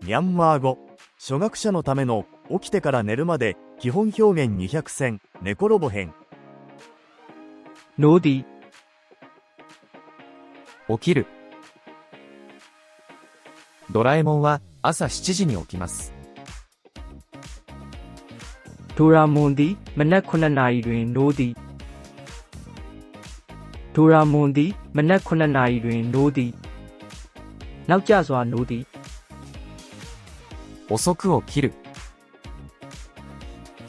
ミャンマー語。初学者のための起きてから寝るまで基本表現200選、寝転ぼ編。နိုးသည်起きる。ドラえもんは朝7時に起きます。ဒိုရာမွန်သည်မနက်9နာရီတွင်နိုးသည်ဒိုရာမွန်သည်မနက်9နာရီတွင်နိုးသည်နောက်ကျစွာနိုးသည်遅く起きる。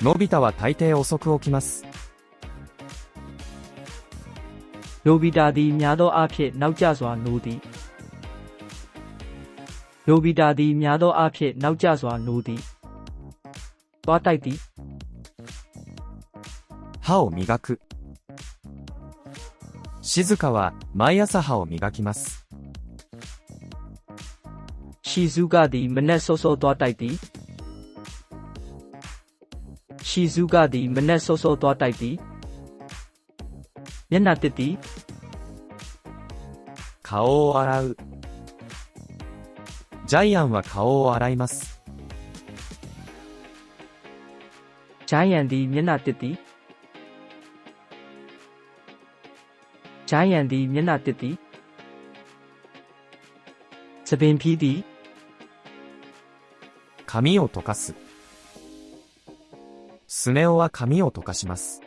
のび太は大抵遅く起きます。နိုဘီတာသည်များသောအားဖြင့်နောက်ကျစွာနိုးသည်နိုဘီတာသည်များသောအားဖြင့်နောက်ကျစွာနိုးသည်သွားတိုက်သည်歯を磨く。静香は毎朝歯を磨きます。ရှီဇုကသည်မနက်စောစောသွားတိုက်သည်ရှီဇုကသည်မနက်စောစောသွားတိုက်သည်မျက်နှာတစ်သည်顔を洗う。ジャイアンは顔を洗います。ジャイアンသည်မျက်နှာတစ်သည်ジャイアンသည်မျက်နှာတစ်သည်သပင်ဖြီးသည်髪を溶かす。スネ夫は髪を溶かします。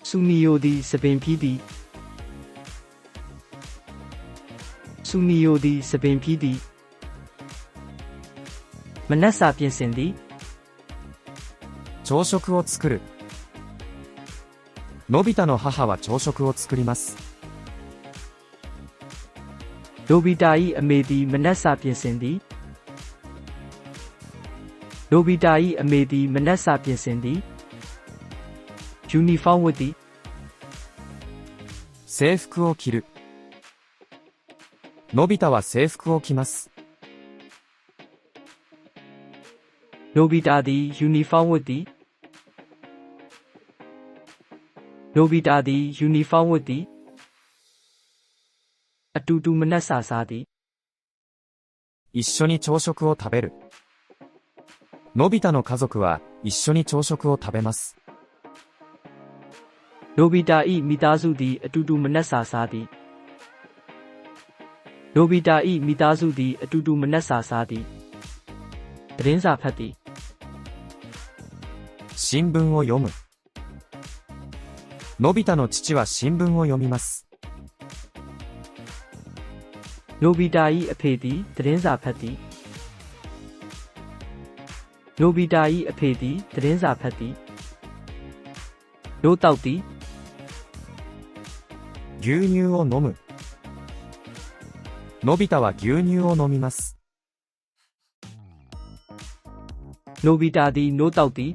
ဆူနီယိုသည်သပင်ဖြီးသည်ဆူနီယိုသည်သပင်ဖြီးသည်မနက်စာပြင်ဆင်သည်朝食を作る。のび太の母は朝食を作ります。နိုဘီတာ၏အမေသည်မနက်စာပြင်ဆင်သည်နိုဘီတာ၏အမေသည်မနက်စာပြင်ဆင်သည်ယူနီဖောင်းဝတ်သည်制服を着る。のび太は制服を着ます。နိုဘီတာသည်ယူနီဖောင်းဝတ်သည်နိုဘီတာသည်ယူနီဖောင်းဝတ်သည်အတူတူမနက်စာစားသည်一緒に朝食を食べる。のび太の家族は一緒に朝食を食べます。နိုဘီတာ၏မိသားစုသည်အတူတူမနက်စာစားသည်နိုဘီတာ၏မိသားစုသည်အတူတူမနက်စာစားသည်သတင်းစာဖတ်သည်新聞を読む。のび太の父は新聞を読みます。နိုဘီတာ၏အဖေသည်သတင်းစာဖတ်သည်နိုဘီတာ၏အဖေသည်သတင်းစာဖတ်သည်နိုးတောက်သည်牛乳を飲む。のび太は牛乳を飲みます。နိုဘီတာသည်နိုးတောက်သည်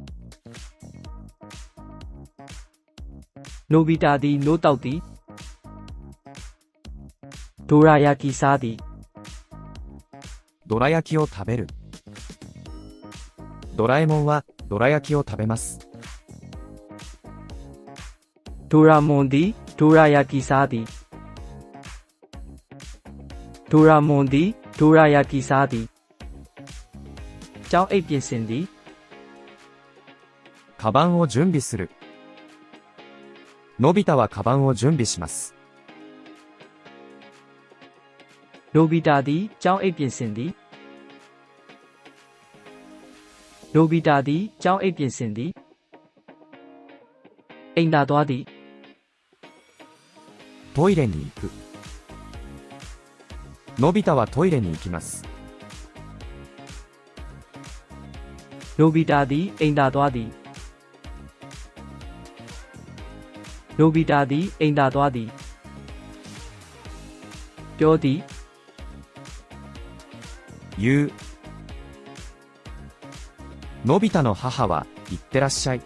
နိုဘီတာသည်နိုးတောက်သည်ဒိုရာယာကီစားသည်どら焼きを食べる。ドラえもんはどら焼きを食べます。ဒိုရာမွန်သည်ဒိုရာယာကီစားသည်ဒိုရာမွန်သည်ဒိုရာယာကီစားသည်ကျောင်းအိပ်ပြင်ဆင်သည်カバンを準備する。のび太はカバンを準備します。နိုဘီတာသည်ကျောင်းအိပ်ပြင်ဆင်သည်နိုဘီတာသည်ကျောင်းအိပ်ပြင်ဆင်သည်အိမ်သာသွားသည်トイレに行く。のび太はトイレに行きます。နိုဘီတာသည်အိမ်သာသွားသည်နိုဘီတာသည်အိမ်သာသွားသည်ပြောသည်言う。のび太の母は行ってらっしゃい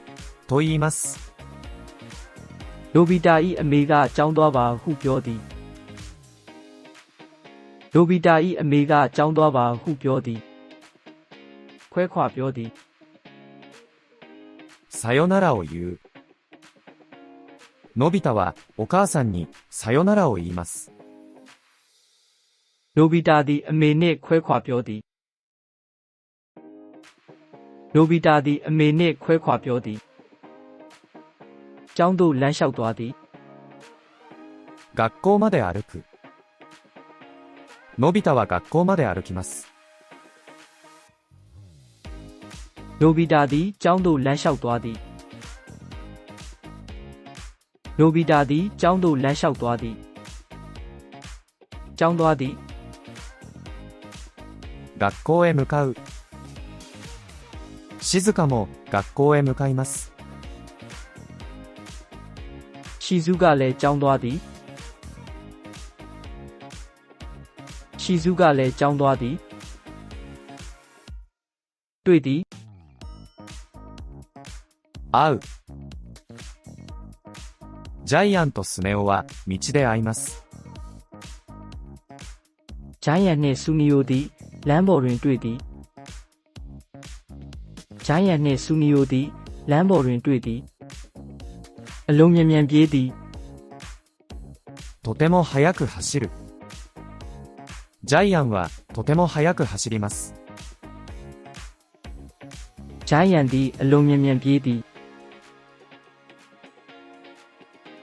と言います。နိုဘီတာ၏အမေကကျောင်းသွားပါဟုပြောသည်နိုဘီတာ၏အမေကကျောင်းသွားပါဟုပြောသည်ခွဲခွာပြောသည်さよならを言う。のび太はお母さんにさよならを言います。နိုဘီတာသည်အမေနှင့်ခွဲခွာပြောသည်နိုဘီတာသည်အမေနှင့်ခွဲခွာပြောသည်ကျောင်းသို့လမ်းလျှောက်သွားသည်学校まで歩く。のび太は学校まで歩きます。နိုဘီတာသည်ကျောင်းသို့လမ်းလျှောက်သွားသည်နိုဘီတာသည်ကျောင်းသို့လမ်းလျှောက်သွားသည်ကျောင်းသွားသည်学校へ向かう。静かも学校へ向かいます。ရှီဇုကလည်းကျောင်းသွားသည်ရှီဇုကလည်းကျောင်းသွားသည်တွေ့သည်会う。ジャイアンとスネ夫は道で会います。ဂျိုင်းယန်နှင့်ဆူနီယိုသည်လမ်းပေါ်တွင်တွေ့သည်ဂျိုင်းယန်နှင့်ဆူနီယိုသည်လမ်းပေါ်တွင်တွေ့သည်အလုံးမြန်မြန်ပြေးသည်とても速く走る。ジャイアンはとても速く走ります。ဂျိုင်းယန်သည်အလုံးမြန်မြန်ပြေးသည်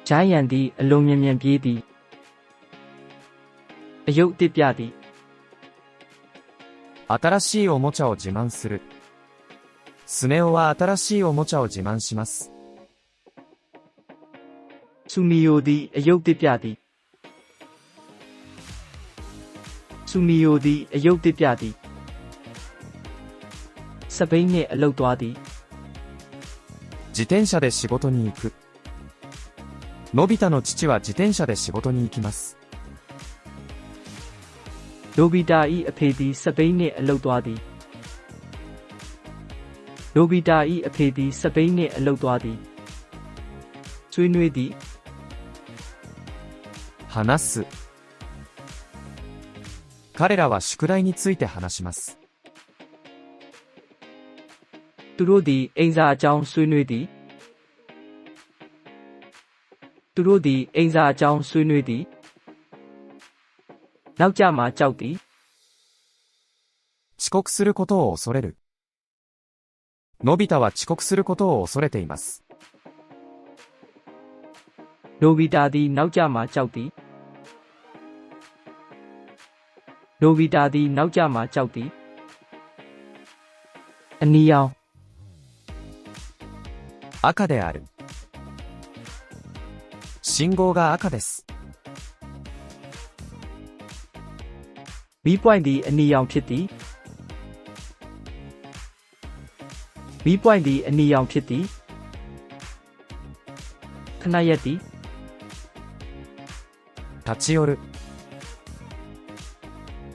ဂျိုင်းယန်သည်အလုံးမြန်မြန်ပြေးသည်အယုတ်တစ်ပြသည်新しいおもちゃを自慢する。スネ夫は新しいおもちゃを自慢します。ဆူနီယိုသည်အယုတ်တစ်ပြသည်ဆူနီယိုသည်အယုတ်တစ်ပြသည်စပိန်နှင့်အလုပ်သွားသည်自転車で仕事に行く。のび太の父は自転車で仕事に行きます。နိုဘီတာ၏အဖေသည်စပိန်နှင့်အလုပ်သွားသည်နိုဘီတာ၏အဖေသည်စပိန်နှင့်အလုပ်သွားသည်ဆွေးနွေးသည်話す。彼らは宿題について話します。သူတို့သည်အိမ်စာအကြောင်းဆွေးနွေးသည်သူတို့သည်အိမ်စာအကြောင်းဆွေးနွေးသည်နောက်ကျမှကြောက်သည်遅刻することを恐れる。のび太は遅刻することを恐れています。နိုဘီတာသည်နောက်ကျမှကြောက်သည်နိုဘီတာသည်နောက်ကျမှကြောက်သည်အနီရောင်赤である。信号が赤です。မီးပွိုင့်သည်အနီရောင်ဖြစ်သည်မီးပွိုင့်သည်အနီရောင်ဖြစ်သည်ခဏရက်သည်立ち寄る。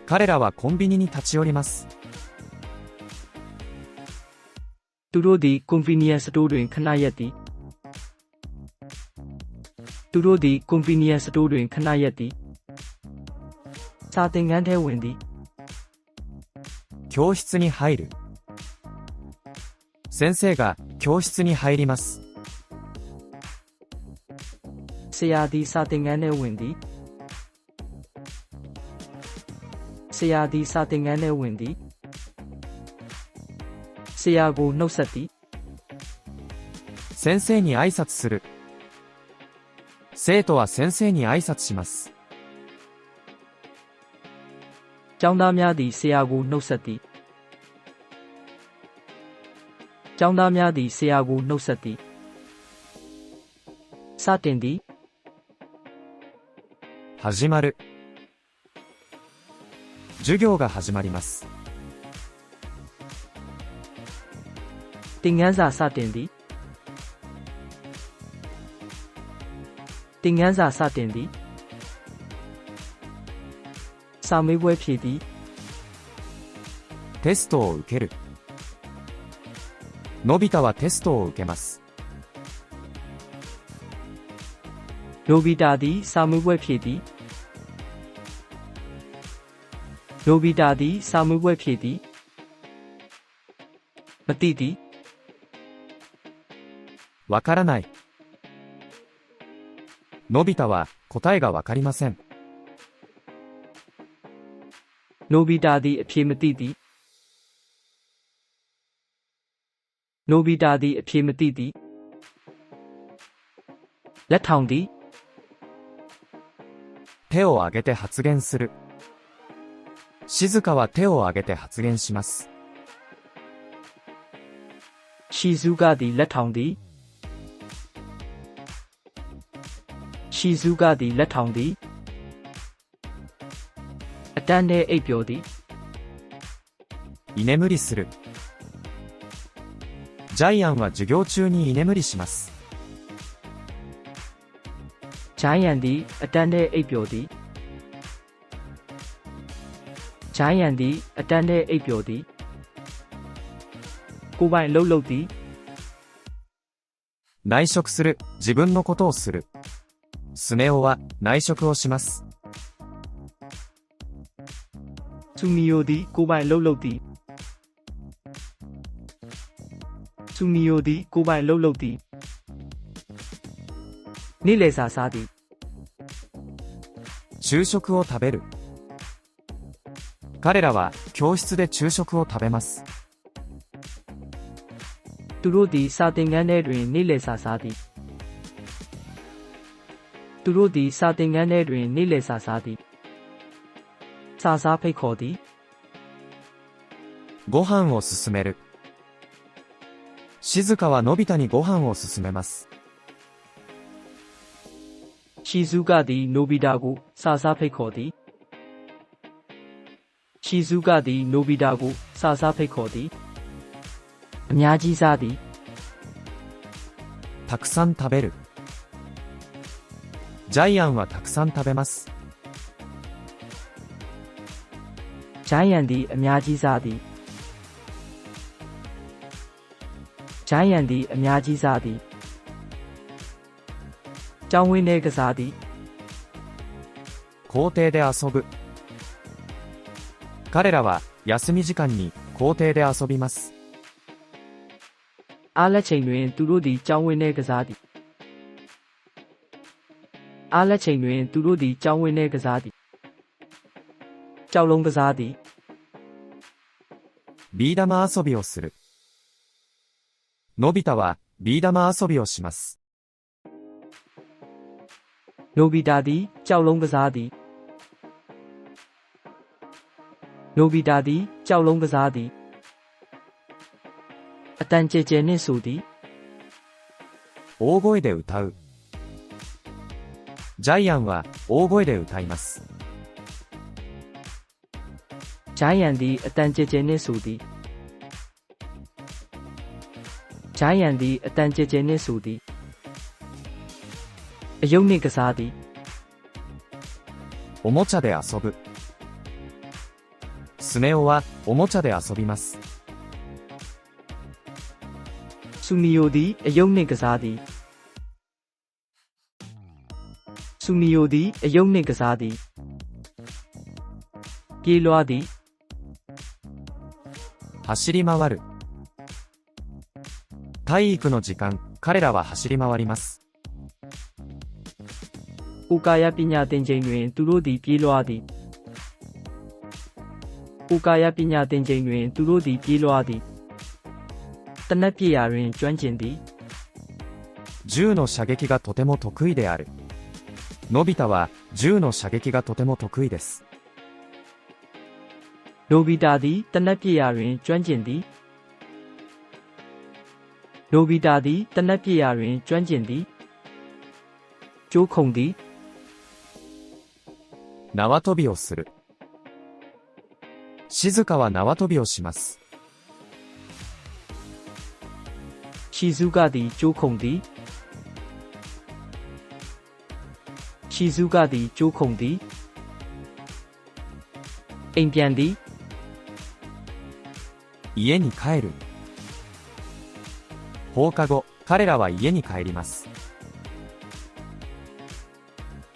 彼らはコンビニに立ち寄ります。သူတို့သည်ကွန်ဗီနီယံစတိုးတွင်ခဏရက်သည်သူတို့သည်ကွန်ဗီနီယံစတိုးတွင်ခဏရက်သည်စာသင်ခန်းထဲဝင်သည်教室に入る。先生が教室に入ります。ဆရာသည်စာသင်ခန်းထဲဝင်သည်ဆရာသည်စာသင်ခန်းထဲဝင်သည်ဆရာကိုနှုတ်ဆက်သည်先生に挨拶する。生徒は先生に挨拶します。ကျောင်းသားများသည်ဆရာကိုနှုတ်ဆက်သည်ကျောင်းသားများသည်ဆရာကိုနှုတ်ဆက်သည်စတင်သည်始まる。授業が始まります。သင်ခန်းစာစတင်သည်သင်ခန်းစာစတင်သည်စာမေးပွဲဖြေသည်テストを受ける。のび太はテストを受けます。နိုဘီတာသည်စာမေးပွဲဖြေသည်နိုဘီတာသည်စာမေးပွဲဖြေသည်မသိသည်わからない。のび太は答えがわかりません。နိုဘီတာသည်အဖြေမသိသည်နိုဘီတာသည်အဖြေမသိသည်လက်ထောင်သည် 手を挙げて発言する。静かは手を挙げて発言します。ရှီဇူးကသည်လက်ထောင်သည်ရှီဇူးကသည်လက်ထောင်သည်အတန်းနဲ့အိပ်ပျော်သည်居眠りする。ジャイアンは授業中に居眠りします。ဂျိုင်းယန်သည်အတန်းနဲ့အိပ်ပျော်သည်ဂျိုင်းယန်သည်အတန်းနဲ့အိပ်ပျော်သည်ကိုယ်ပိုင်အလုပ်လုပ်သည်内職する。自分のことをする。スネ夫は内職をします。သူမီယိုသည်ကိုယ်ပိုင်အလုပ်လုပ်သည်သူမီယိုသည်ကိုယ်ပိုင်အလုပ်လုပ်သည်နေ့လည်စာစားသည် 昼食を食べる。彼らは教室で昼食を食べます。သူတို့သည်စာသင်ခန်းထဲတွင်နေ့လည်စာစားသည်သူတို့သည်စာသင်ခန်းထဲတွင်နေ့လည်စာစားသည်စာစားဖိတ်ခေါ်သည်ご飯を勧める。静かはのび太にご飯を勧めます。ရှီဇူးကသည်နိုဘီတာကိုစာစားဖိတ်ခေါ်သည်ရှီဇူးကသည်နိုဘီတာကိုစာစားဖိတ်ခေါ်သည်အများကြီးစားသည်たくさん食べる。ジャイアンはたくさん食べます。ဂျိုင်းယန်သည်အများကြီးစားသည်ဂျိုင်းယန်သည်အများကြီးစားသည်ကျောင်းဝင်းထဲကစားသည်校庭で遊ぶ。彼らは休み時間に校庭で遊びます。အားလက်ချိန်တွင်သူတို့သည်ကျောင်းဝင်းထဲကစားသည်အားလက်ချိန်တွင်သူတို့သည်ကျောင်းဝင်းထဲကစားသည်ကျောက်လုံးကစားသည်ビー玉遊びをする。のび太はビー玉遊びをします。နိုဘီတာသည်ကျောက်လုံးကစားသည်နိုဘီတာသည်ကျောက်လုံးကစားသည်အတန်ကျဲကျဲနှင့်ဆိုသည်大声で歌う。ジャイアンは大声で歌います。ဂျိုင်းယန်သည်အတန်ကျဲကျဲနှင့်ဆိုသည်ဂျိုင်းယန်သည်အတန်ကျဲကျဲနှင့်ဆိုသည်အယုတ်နှင့်ကစားသည်おもちゃで遊ぶ。スネ夫はおもちゃで遊びます。ဆူမီယိုသည်အယုတ်နှင့်ကစားသည်ဆူမီယိုသည်အယုတ်နှင့်ကစားသည်ပြေးလွှားသည်走り回る。体育の時間、彼らは走り回ります。ကိုကာယပညာသင်ချိန်တွင်သူတို့သည်ပြေးလွှားသည်ကိုကာယပညာသင်ချိန်တွင်သူတို့သည်ပြေးလွှားသည်တနက်ပြရာတွင်ကျွမ်းကျင်သည်銃の射撃がとても得意である。のび太は銃の射撃がとても得意です。နိုဘီတာသည်တနက်ပြရာတွင်ကျွမ်းကျင်သည်နိုဘီတာသည်တနက်ပြရာတွင်ကျွမ်းကျင်သည်ကျိုးခုံသည်縄跳びをする。静かは縄跳びをします。ရှီဇူးကသည်ကျိုးခုံသည်ရှီဇူးကသည်ကျိုးခုံသည်အိမ်ပြန်သည်家に帰る。放課後、彼らは家に帰ります。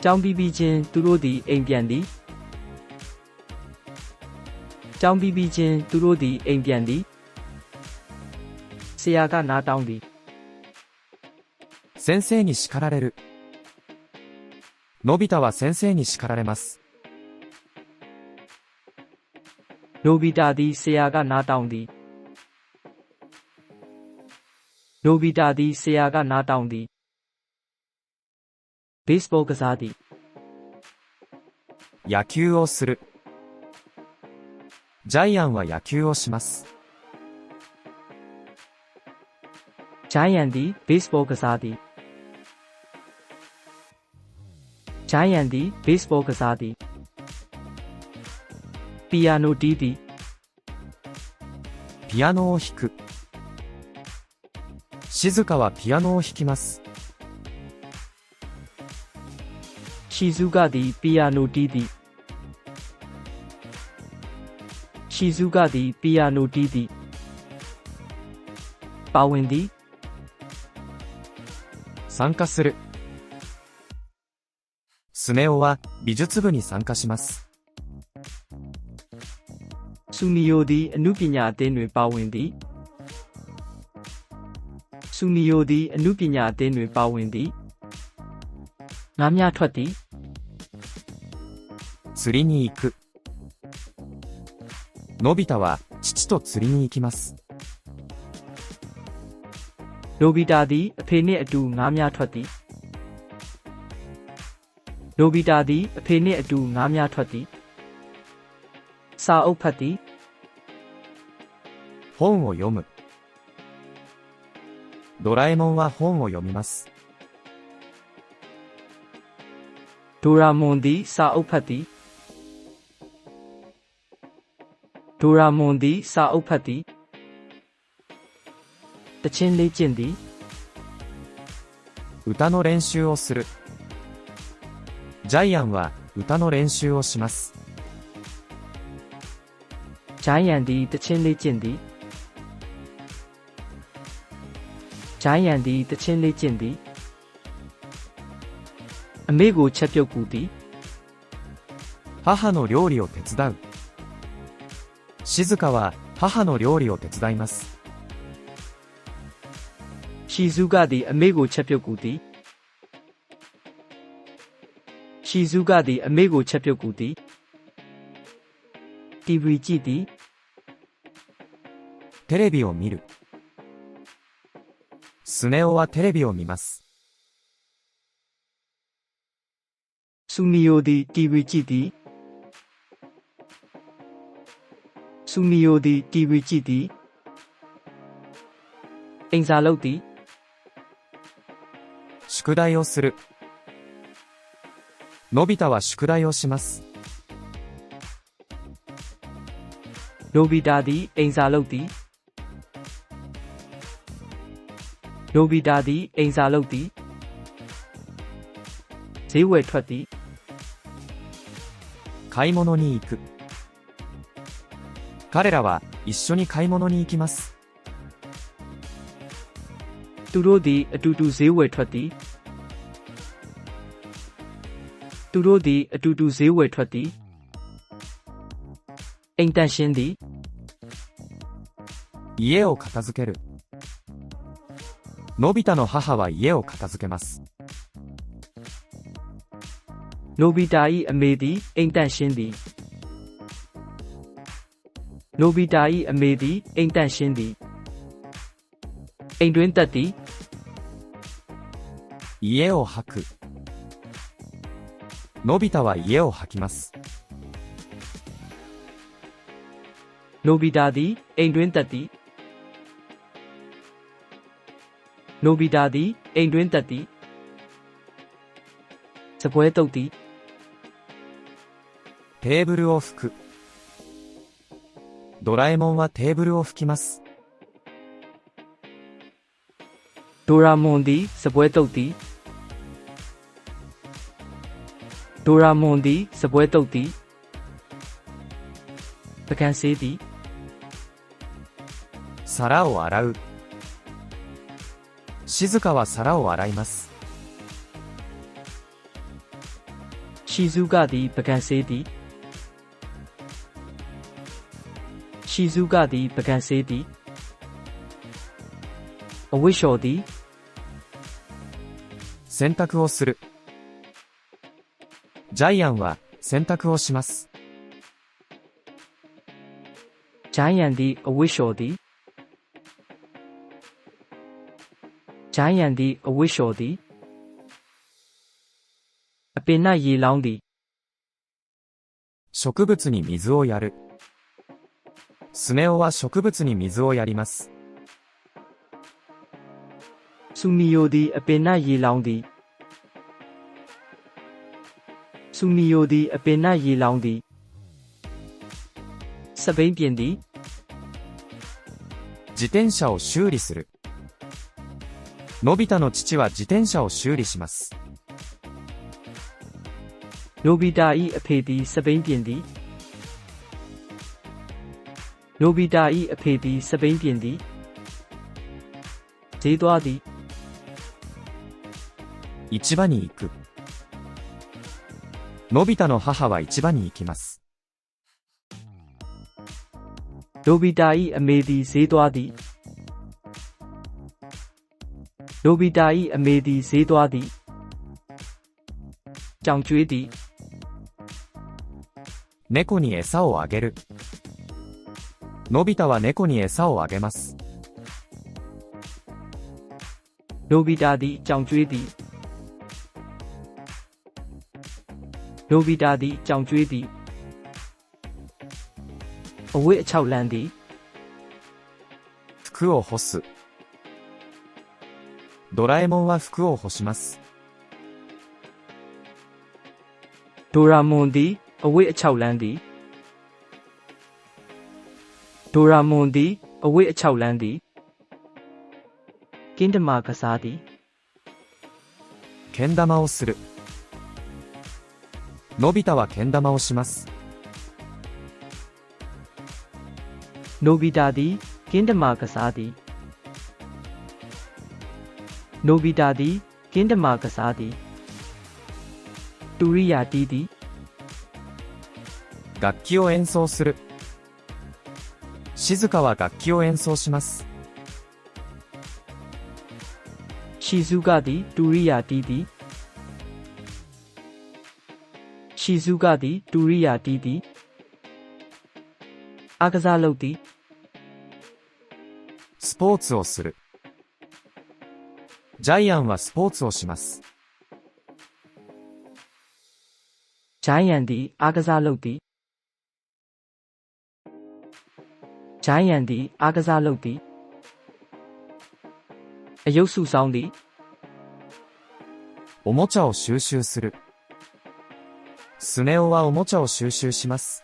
ကျောင်းပြီးပြီးချင်းသူတို့သည်အိမ်ပြန်သည်ကျောင်းပြီးပြီးချင်းသူတို့သည်အိမ်ပြန်သည်ဆရာကနားတောင်းသည်先生に叱られる。のび太は先生に叱られます。နိုဘီတာသည်ဆရာကနားတောင်းသည်နိုဘီတာသည်ဆရာကနားတောင်းသည်ဘေ့စ်ဘောကစားသည်野球をする。ジャイアンは野球をします。ဂျိုင်းယန်သည်ဘေ့စ်ဘောကစားသည်ဂျိုင်းယန်သည်ဘေ့စ်ဘောကစားသည်ပီယာနိုတီးသည်ピアノを弾く。静香はピアノを弾きます。ရှီဇူကသည်ပီယာနိုတီးသည်ရှီဇူကသည်ပီယာနိုတီးသည်ပါဝင်သည်参加する。スネ夫は美術部に参加します。ဆူနီယိုသည်အနုပညာအသင်းတွင်ပါဝင်သည်ဆူနီယိုသည်အနုပညာအသင်းတွင်ပါဝင်သည်ငါးများထွက်သည်釣りに行く。のび太は父と釣りに行きます。နိုဘီတာသည်အဖေနှင့်အတူငါးများထွက်သည်နိုဘီတာသည်အဖေနှင့်အတူငါးများထွက်သည်စာအုပ်ဖတ်သည်本を読む。ドラえもんは本を読みます。ဒိုရာမွန်သည်စာအုပ်ဖတ်သည်ဒိုရာမွန်သည်စာအုပ်ဖတ်သည်တချင်းလေးကျင့်သည်歌の練習をする。ジャイアンは歌の練習をします。ဂျိုင်းယန်သည်တချင်းလေးကျင့်သည်ဂျိုင်းယန်သည်တချင်းလေးကျင့်သည်အမေကိုချက်ပြုတ်ကူသည်母の料理を手伝う。静香は母の料理を手伝います。ရှီဇူကသည်အမေကိုချက်ပြုတ်ကူသည်ရှီဇူကသည်အမေကိုချက်ပြုတ်ကူသည်တီဗီကြည့်သည်テレビを見る。スネ夫はテレビを見ます。ဆူနီယိုသည်တီဗီကြည့်သည်ဆူနီယိုသည်တီဗီကြည့်သည်အိမ်စာလုပ်သည်宿題をする。のび太は宿題をします。နိုဘီတာသည်အိမ်စာလုပ်သည်နိုဘီတာသည်အိမ်စာလုပ်သည်ဈေးဝယ်ထွက်သည်買い物に行く。彼らは一緒に買い物に行きます。သူတို့သည်အတူတူဈေးဝယ်ထွက်သည်သူတို့သည်အတူတူဈေးဝယ်ထွက်သည်အိမ်တန့်ရှင်းသည်家を片付ける。のび太の母は家を片付けます。နိုဘီတာ၏အမေသည်အိမ်တန့်ရှင်းသည်နိုဘီတာ၏အမေသည်အိမ်တန့်ရှင်းသည်အိမ်တွင်တက်သည်家を履く。のび太は家を履きます。နိုဘီတာသည်အိမ်တွင်တက်သည်နိုဘီတာသည်အိမ်တွင်တက်သည်စပွဲတုပ်သည်テーブルを拭く。ドラえもんはテーブルを拭きます。ဒိုရာမွန်သည်စပွဲတုပ်သည်ဒိုရာမွန်သည်စပွဲတုပ်သည်ပကံဆေးသည်皿を洗う。静香は皿を洗います。ရှီဇူကသည်ပကံဆေးသည်ရှီဇူကသည်ပကံဆေးသည်အဝိရှော်သည်洗濯をする。ジャイアンは洗濯をします。ဂျိုင်းယန်သည်အဝတ်လျှော်သည်ဂျိုင်းယန်သည်အဝတ်လျှော်သည်အပင်၌ရေလောင်းသည်植物に水をやる。スネ夫は植物に水をやります。ဆူမီယိုသည်အပင်၌ရေလောင်းသည်ဆူမီယိုသည်အပင်၌ရေလောင်းသည်စပိန်ပြင်သည်自転車を修理する。のび太の父は自転車を修理します。နိုဘီတာ၏အဖေသည်စပိန်ပြင်သည်နိုဘီတာ၏အဖေသည်စပိန်ပြင်သည်ဈေးသွားသည်市場に行く。のび太の母は市場に行きます。နိုဘီတာ၏အမေသည်ဈေးသွားသည်နိုဘီတာ၏အမေသည်ဈေးသွားသည်ကြောင်ကျွေးသည်猫に餌をあげる。のび太は猫に餌をあげます。နိုဘီတာသည်ကြောင်ကျွေးသည်နိုဘီတာသည်ကြောင်ကျွေးသည်အဝတ်အချောက်လန်းသည်服を干す。ドラえもんは服を干します。ဒိုရာမွန်သည်အဝတ်အချောက်လန်းသည်ဒိုရာမွန်သည်အဝတ်အချောက်လန်းသည်ကင်းတမာကစားသည်けん玉をする。のび太はけん玉をします。နိုဘီတာသည်ကင်းတမာကစားသည်နိုဘီတာသည်ကင်းတမာကစားသည်တူရိယာတီးသည်楽器を演奏する。静香は楽器を演奏します。ရှီဇူကသည်တူရိယာတီးသည်ရှီဇူကသည်တူရိယာတီးသည်အားကစားလုပ်သည်スポーツをする。ジャイアンはスポーツをします。ဂျိုင်းယန်သည်အားကစားလုပ်သည်ဂျိုင်းယန်သည်အားကစားလုပ်သည်အယုတ်စုဆောင်သည်おもちゃを収集する。スネ夫はおもちゃを収集します。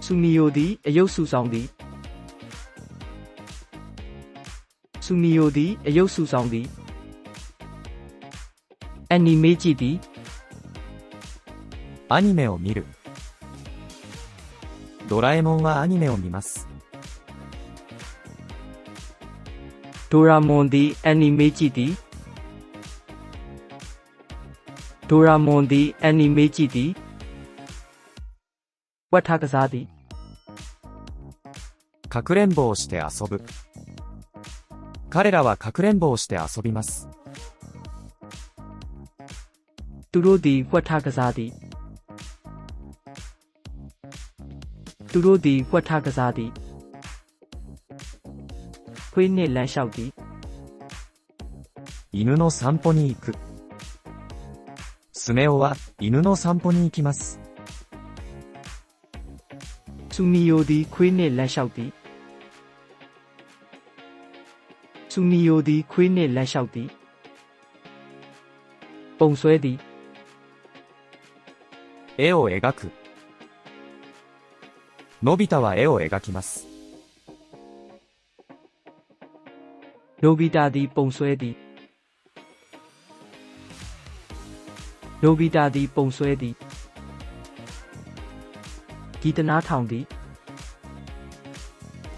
ဆူမီယိုသည်အယုတ်စုဆောင်သည်ဆူမီယိုသည်အယုတ်စုဆောင်သည်အနီမေကြည့်သည်アニメを見る。ドラえもんはアニメを見ます。ဒိုရာမွန်သည်အနီမေကြည့်သည်ဒိုရာမွန်သည်အနီမေကြည့်သည်ဝတ်ထားကစားသည်かくれんぼをして遊ぶ。彼らはかくれんぼをして遊びます。သူတို့သည်ဝတ်ထားကစားသည်သူတို့သည်ဝတ်ထားကစားသည်ခွေးနှင့်လမ်းလျှောက်သည်犬の散歩に行く。スネ夫は犬の散歩に行きます。ဆူမီယိုသည်ခွေးနှင့်လမ်းလျှောက်သည်ဆူမီယိုသည်ခွေးနှင့်လမ်းလျှောက်သည်ပုံဆွဲသည်絵を描く。のび太は絵を描きます。နိုဘီတာသည်ပုံဆွဲသည်နိုဘီတာသည်ပုံဆွဲသည်ဂီတနားထောင်သည်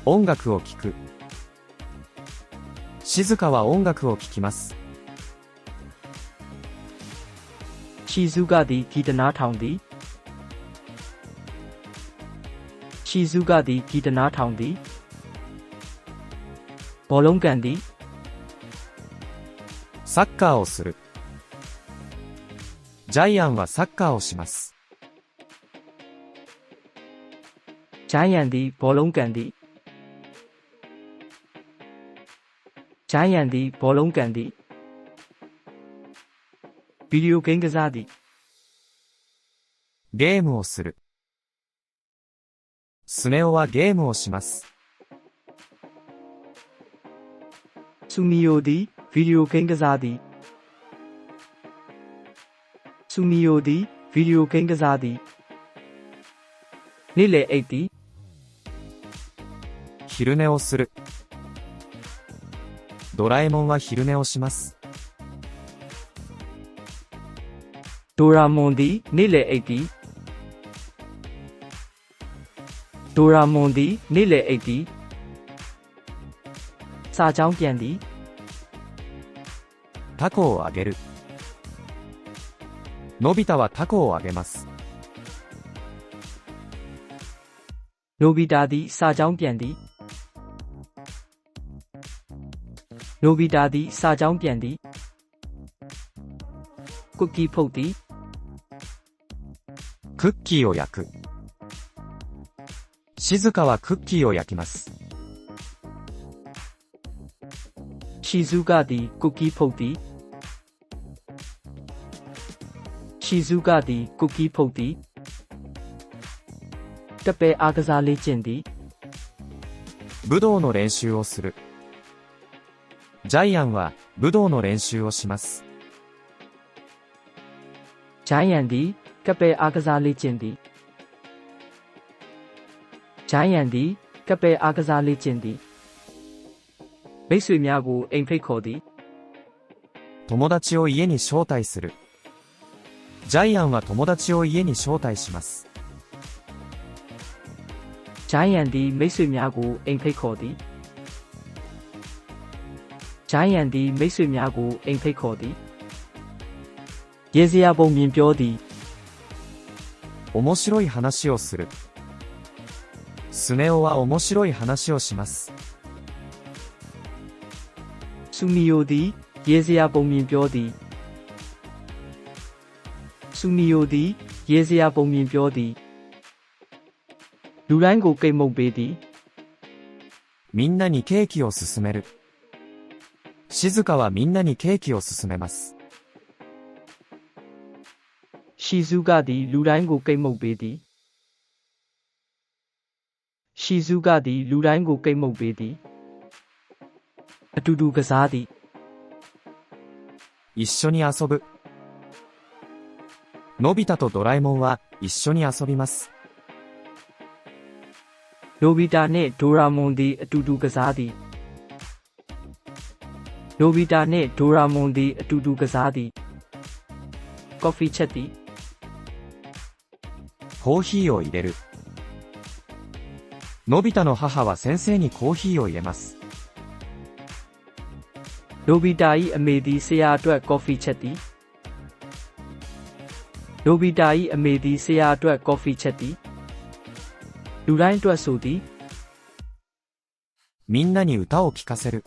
音楽を聴く。静香は音楽を聴きます。ရှီဇူကသည်ဂီတနားထောင်သည်ရှီဇူကသည်ဂီတနားထောင်သည်ဘောလုံးကန်သည်サッカーをする。ジャイアンはサッカーをします。ဂျိုင်းယန်သည်ဘောလုံးကန်သည်ဂျိုင်းယန်သည်ဘောလုံးကန်သည်ဗီဒီယိုဂိမ်းကစားသည်ゲームをする。スネ夫はゲームをします。ဆူမီယိုသည်ဗီဒီယိုဂိမ်းကစားသည်ဆူမီယိုသည်ဗီဒီယိုဂိမ်းကစားသည်နေ့လယ်အိပ်သည်昼寝をする。ドラえもんは昼寝をします。ဒိုရာမွန်သည်နေ့လယ်အိပ်သည်ဒိုရာမွန်သည်နေ့လယ်အိပ်သည်စာကြောင်းပြန်သည်タコをあげる。のび太はタコをあげます。နိုဘီတာသည်စာကြောင်းပြန်သည်နိုဘီတာသည်စာကြောင်းပြန်သည်クッキーဖုတ်သည်クッキーを焼く。静香はクッキーを焼きます。ရှီဇူကာသည်クッキーဖုတ်သည်ရှီဇူကာသည်クッキーဖုတ်သည်တပယ်အားကစားလေ့ကျင့်သည်武道の練習をする。ジャイアンは武道の練習をします。ဂျိုင်းယန်သည်ကပယ်အားကစားလေ့ကျင့်သည်ဂျိုင်းယန်သည်ကပယ်အားကစားလေ့ကျင့်သည်မိတ်ဆွေများကိုအိမ်ဖိတ်ခေါ်သည်友達を家に招待する。ジャイアンは友達を家に招待します。ဂျိုင်းယန်သည်မိတ်ဆွေများကိုအိမ်ဖိတ်ခေါ်သည်ဂျိုင်းယန်သည်မိတ်ဆွေများကိုအိမ်ဖိတ်ခေါ်သည်ရေစရာပုံမြင်ပြောသည်面白い話をする。スネ夫は面白い話をします。ဆူမီယိုသည်ရေစရာပုံမြင်ပြောသည်ဆူမီယိုသည်ရေစရာပုံမြင်ပြောသည်လူတိုင်းကိုကိတ်မုတ်ပေးသည်みんなにケーキを勧める。静香はみんなにケーキを勧めます。ရှီဇူကာသည်လူတိုင်းကိုကိတ်မုတ်ပေးသည်ရှီဇူကာသည်လူတိုင်းကိုကိတ်မုတ်ပေးသည်အတူတူကစားသည်一緒に遊ぶ。のび太とドラえもんは一緒に遊びます。နိုဘီတာနှင့်ဒိုရာမွန်သည်အတူတူကစားသည်နိုဘီတာနှင့်ဒိုရာမွန်သည်အတူတူကစားသည်ကော်ဖီချက်သည်コーヒーを入れる。のび太の母は先生にコーヒーを入れます。နိုဘီတာ၏အမေသည်ဆရာအတွက်ကော်ဖီချက်သည်နိုဘီတာ၏အမေသည်ဆရာအတွက်ကော်ဖီချက်သည်လူတိုင်းအတွက်ဆိုသည်みんなに歌を聴かせる。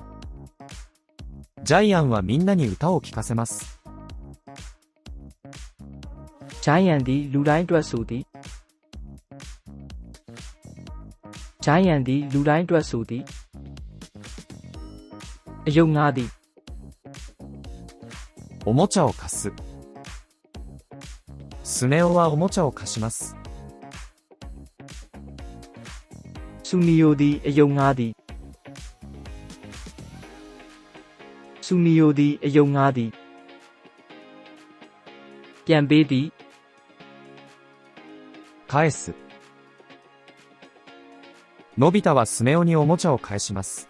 ジャイアンはみんなに歌を聴かせます。ဂျိုင်းယန်သည်လူတိုင်းအတွက်ဆိုသည်ဂျိုင်းယန်သည်လူတိုင်းအတွက်ဆိုသည်အယုတ်ငါးသည်おもちゃを貸す。スネ夫はおもちゃを貸します。ဆူမီယိုသည်အယုတ်ငါးသည်ဆူမီယိုသည်အယုတ်ငါးသည်ပြန်ပေးသည်返す。のび太はスネ夫におもちゃを返します。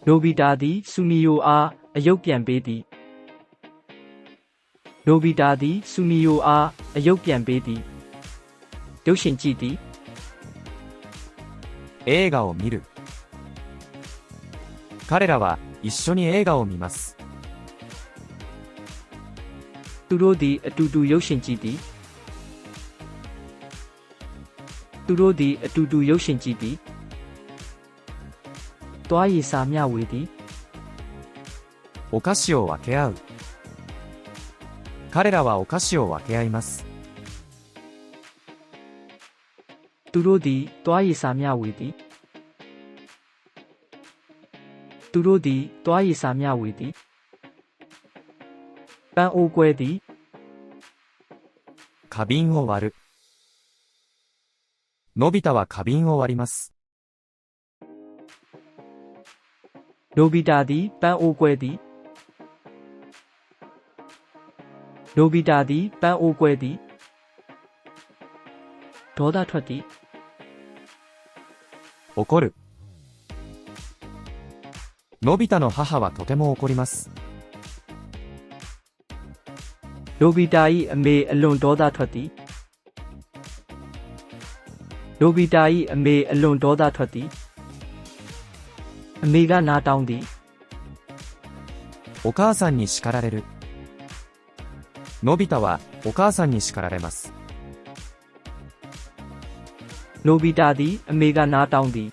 နိုဘီတာသည်ဆူမီယိုအားအယုတ်ပြန်ပေးသည်နိုဘီတာသည်ဆူမီယိုအားအယုတ်ပြန်ပေးသည်ရုပ်ရှင်ကြည့်သည်映画を見る。彼らは一緒に映画を見ます。သူတို့သည်အတူတူရုပ်ရှင်ကြည့်သည်သူတို့သည်အတူတူရုပ်ရှင်ကြည့်သည်တွားရည်စာမျှဝေသည်お菓子を分け合う。彼らはお菓子を分け合います。သူတို့သည်တွားရည်စာမျှဝေသည်သူတို့သည်တွားရည်စာမျှဝေသည်ပန်းအိုးကွဲသည်花瓶を割る。のび太は花瓶を割ります。နိုဘီတာသည်ပန်းအိုးကွဲသည်နိုဘီတာသည်ပန်းအိုးကွဲသည်ဒေါသထွက်သည်怒る。のび太の母はとても怒ります。နိုဘီတာ၏အမေအလွန်ဒေါသထွက်သည်နိုဘီတာ၏အမေအလွန်ဒေါသထွက်သည်အမေကနားတောင်းသည်お母さんに叱られる。のび太はお母さんに叱られます。နိုဘီတာသည်အမေကနားတောင်းသည်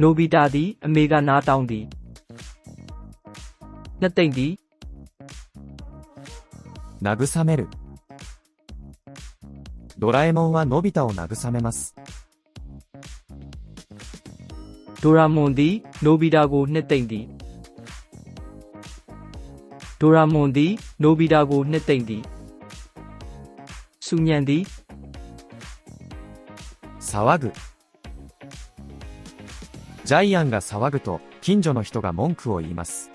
နိုဘီတာသည်အမေကနားတောင်းသည်နှစ်သိမ့်သည်慰める。ドラえもんはのび太を慰めます。ဒိုရာမွန်သည်နိုဘီတာကိုနှစ်သိမ့်သည်ဒိုရာမွန်သည်နိုဘီတာကိုနှစ်သိမ့်သည်ဆူညံသည်騒ぐ。ジャイアンが騒ぐと近所の人が文句を言います。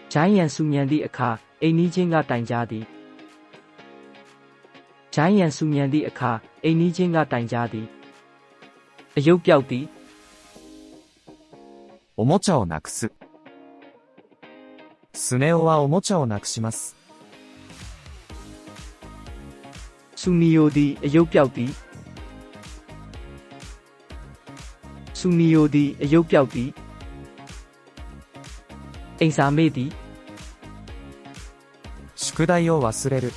ဂျိုင်းယန်ဆူညံသည့်အခါအိမ်နီးချင်းကတိုင်ကြသည်ဂျိုင်းယန်ဆူညံသည့်အခါအိမ်နီးချင်းကတိုင်ကြသည်အယုတ်ပြောက်သည်おもちゃをなくす。スネ夫はおもちゃをなくします。ဆူနီယိုသည်အယုတ်ပြောက်သည်ဆူနီယိုသည်အယုတ်ပြောက်သည်အိမ်စာမေ့သည်宿題を忘れる。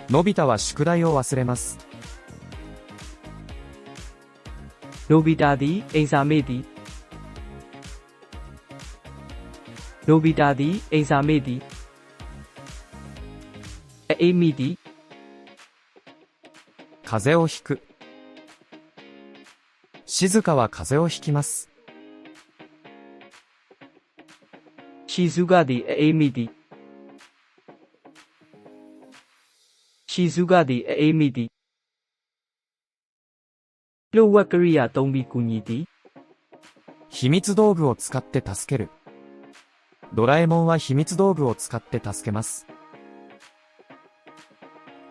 のび太は宿題を忘れます。နိုဘီတာသည်အိမ်စာမေ့သည်နိုဘီတာသည်အိမ်စာမေ့သည်အေးမိသည်風邪をひく。静かは風邪をひきます。ရှီဇူကသည်အေးမိသည်ရှီဇူကသည်အေးမိသည်လျှို့ဝှက်ကရိယာသုံးပြီးကူညီသည်秘密道具を使って助ける。ドラえもんは秘密道具を使って助けます。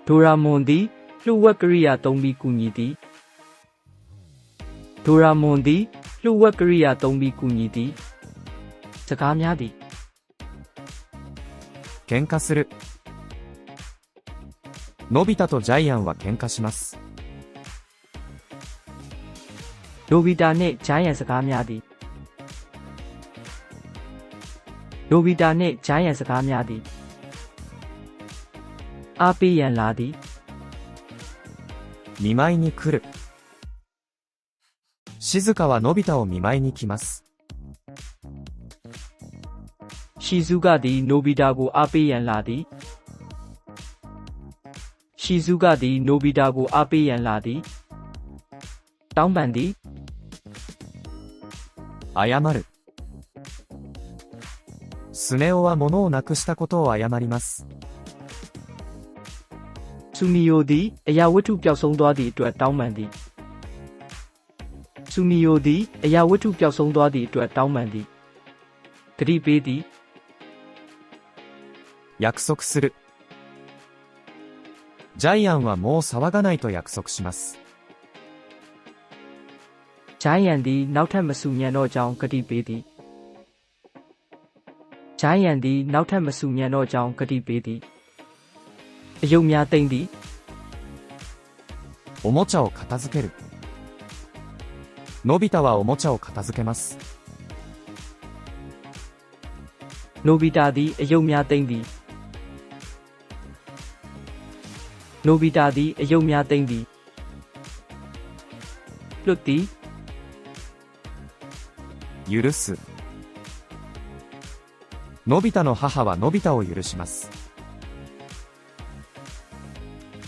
ဒိုရာမွန်သည်လျှို့ဝှက်ကရိယာသုံးပြီးကူညီသည်ဒိုရာမွန်သည်လျှို့ဝှက်ကရိယာသုံးပြီးကူညီသည်စကားများသည်喧嘩する。のび太とジャイアンは喧嘩します。နိုဘီတာနှင့်ဂျိုင်းယန်စကားများသည်နိုဘီတာနှင့်ဂျိုင်းယန်စကားများသည်အားပေးရန်လာသည်見舞いに来る。静かはのび太を見舞いに来ます。ရှီဇူကသည်နိုဘီတာကိုအားပေးရန်လာသည်ရှီဇူကသည်နိုဘီတာကိုအားပေးရန်လာသည်တောင်းပန်သည်謝る。スネ夫は物をなくしたことを謝ります。ဆူနီယိုသည်အရာဝတ္ထုပျောက်ဆုံးသွားသည့်အတွက်တောင်းပန်သည်ဆူနီယိုသည်အရာဝတ္ထုပျောက်ဆုံးသွားသည့်အတွက်တောင်းပန်သည်သတိပေးသည်約束する。ジャイアンはもう騒がないと約束します。ဂျိုင်းယန်သည်နောက်ထပ်မဆူညံတော့ကြောင်းကတိပေးသည်ဂျိုင်းယန်သည်နောက်ထပ်မဆူညံတော့ကြောင်းကတိပေးသည်အယုတ်များသိမ့်သည်おもちゃを片付ける。のび太はおもちゃを片付けます。နိုဘီတာသည်အယုတ်များသိမ့်သည်နိုဘီတာသည်အယုတ်များသိမ့်သည်လွတ်သည်許す。のび太の母はのび太を許します。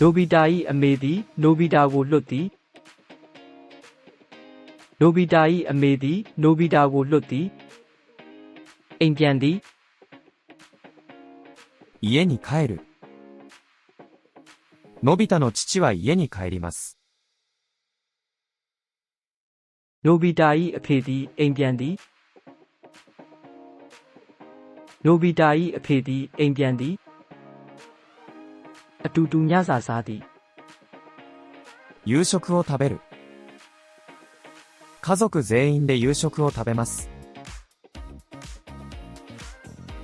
နိုဘီတာ၏အမေသည်နိုဘီတာကိုလွတ်သည်နိုဘီတာ၏အမေသည်နိုဘီတာကိုလွတ်သည်အိမ်ပြန်သည်家に帰る。のび太の父は家に帰ります。နိုဘီတာ၏အဖေသည်အိမ်ပြန်သည်နိုဘီတာ၏အဖေသည်အိမ်ပြန်သည်အတူတူညစာစားသည်夕食を食べる。家族全員で夕食を食べます。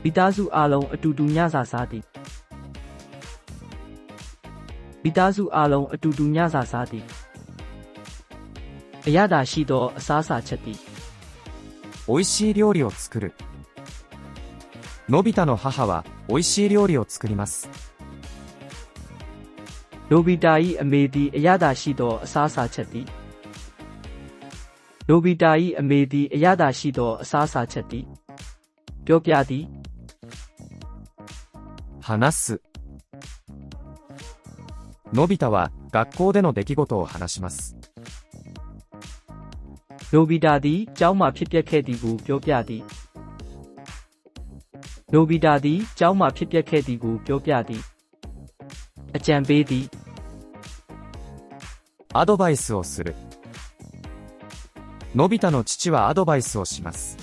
မိသားစုအားလုံးအတူတူညစာစားသည်မိသားစုအားလုံးအတူတူညစာစားသည်အရသာရှိသောအစားအစာချက်သည် 美味しい料理を作る。のび太の母は美味しい料理を作ります。နိုဘီတာ၏အမေသည်အရသာရှိသောအစားအစာချက်သည်နိုဘီတာ၏အမေသည်အရသာရှိသောအစားအစာချက်သည်ပြောပြသည်話す。のび太は学校での出来事を話します。နိုဘီတာသည်ကျောင်းမှဖြစ်ပျက်ခဲ့သည်ကိုပြောပြသည်နိုဘီတာသည်ကျောင်းမှဖြစ်ပျက်ခဲ့သည်ကိုပြောပြသည်အကြံပေးသည်アドバイスをする。のび太の父はアドバイスをします。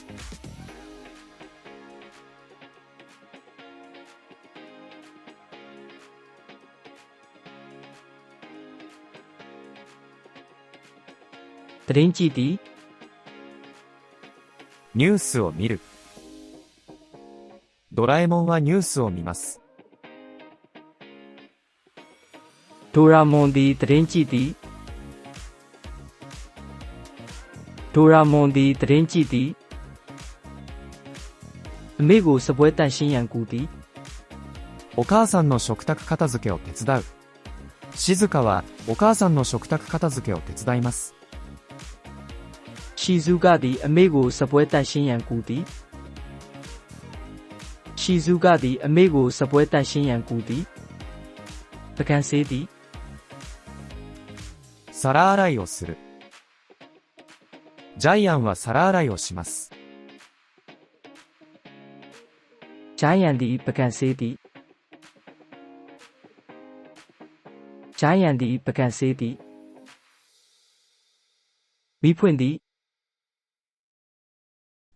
သတင်းကြည့်သည်ニュースを見る。ドラえもんはニュースを見ます。ဒိုရာမွန်သည်သတင်းကြည့်သည်ဒိုရာမွန်သည်သတင်းကြည့်သည်အမေကိုစပွဲတန့်ရှင်းရန်ကူသည်お母さんの食卓片付けを手伝う。静香はお母さんの食卓片付けを手伝います。ရှီဇူကသည်အမေကိုစပွဲတန့်ရှင်းရန်ကူသည်ရှီဇူကသည်အမေကိုစပွဲတန့်ရှင်းရန်ကူသည်ပကံဆေးသည်皿洗いをする。ジャイアンは皿洗いをします。ဂျိုင်းယန်သည်ပကံဆေးသည်ဂျိုင်းယန်သည်ပကံဆေးသည်မီးဖွင့်သည်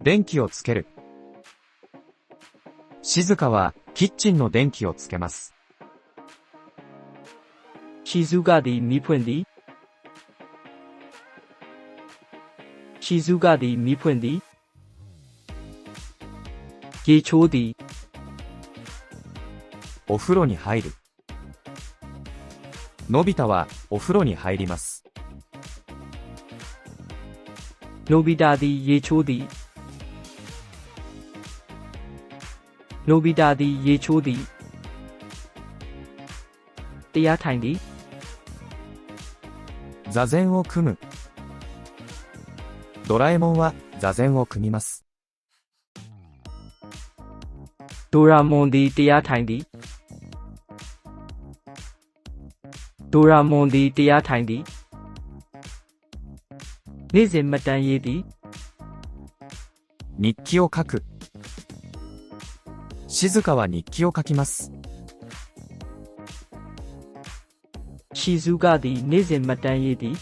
電気をつける。静香はキッチンの電気をつけます。ရှီဇူကသည်မီးဖွင့်သည်ရှီဇူကသည်မီးဖွင့်သည်ရေချိုးသည်お風呂に入る。のび太はお風呂に入ります。နိုဘီတာသည်ရေချိုးသည်နိုဘီတာသည်ရေချိုးသည်တရားထိုင်သည်座禅を組む。ドラえもんは座禅を組みます。ဒိုရာမွန်သည်တရားထိုင်သည်ဒိုရာမွန်သည်တရားထိုင်သည်နေ့စဉ်မှတ်တမ်းရေးသည်日記を書く。静香は日記を書きます。ရှီဇူကသည်နေ့စဉ်မှတ်တမ်းရေးသည်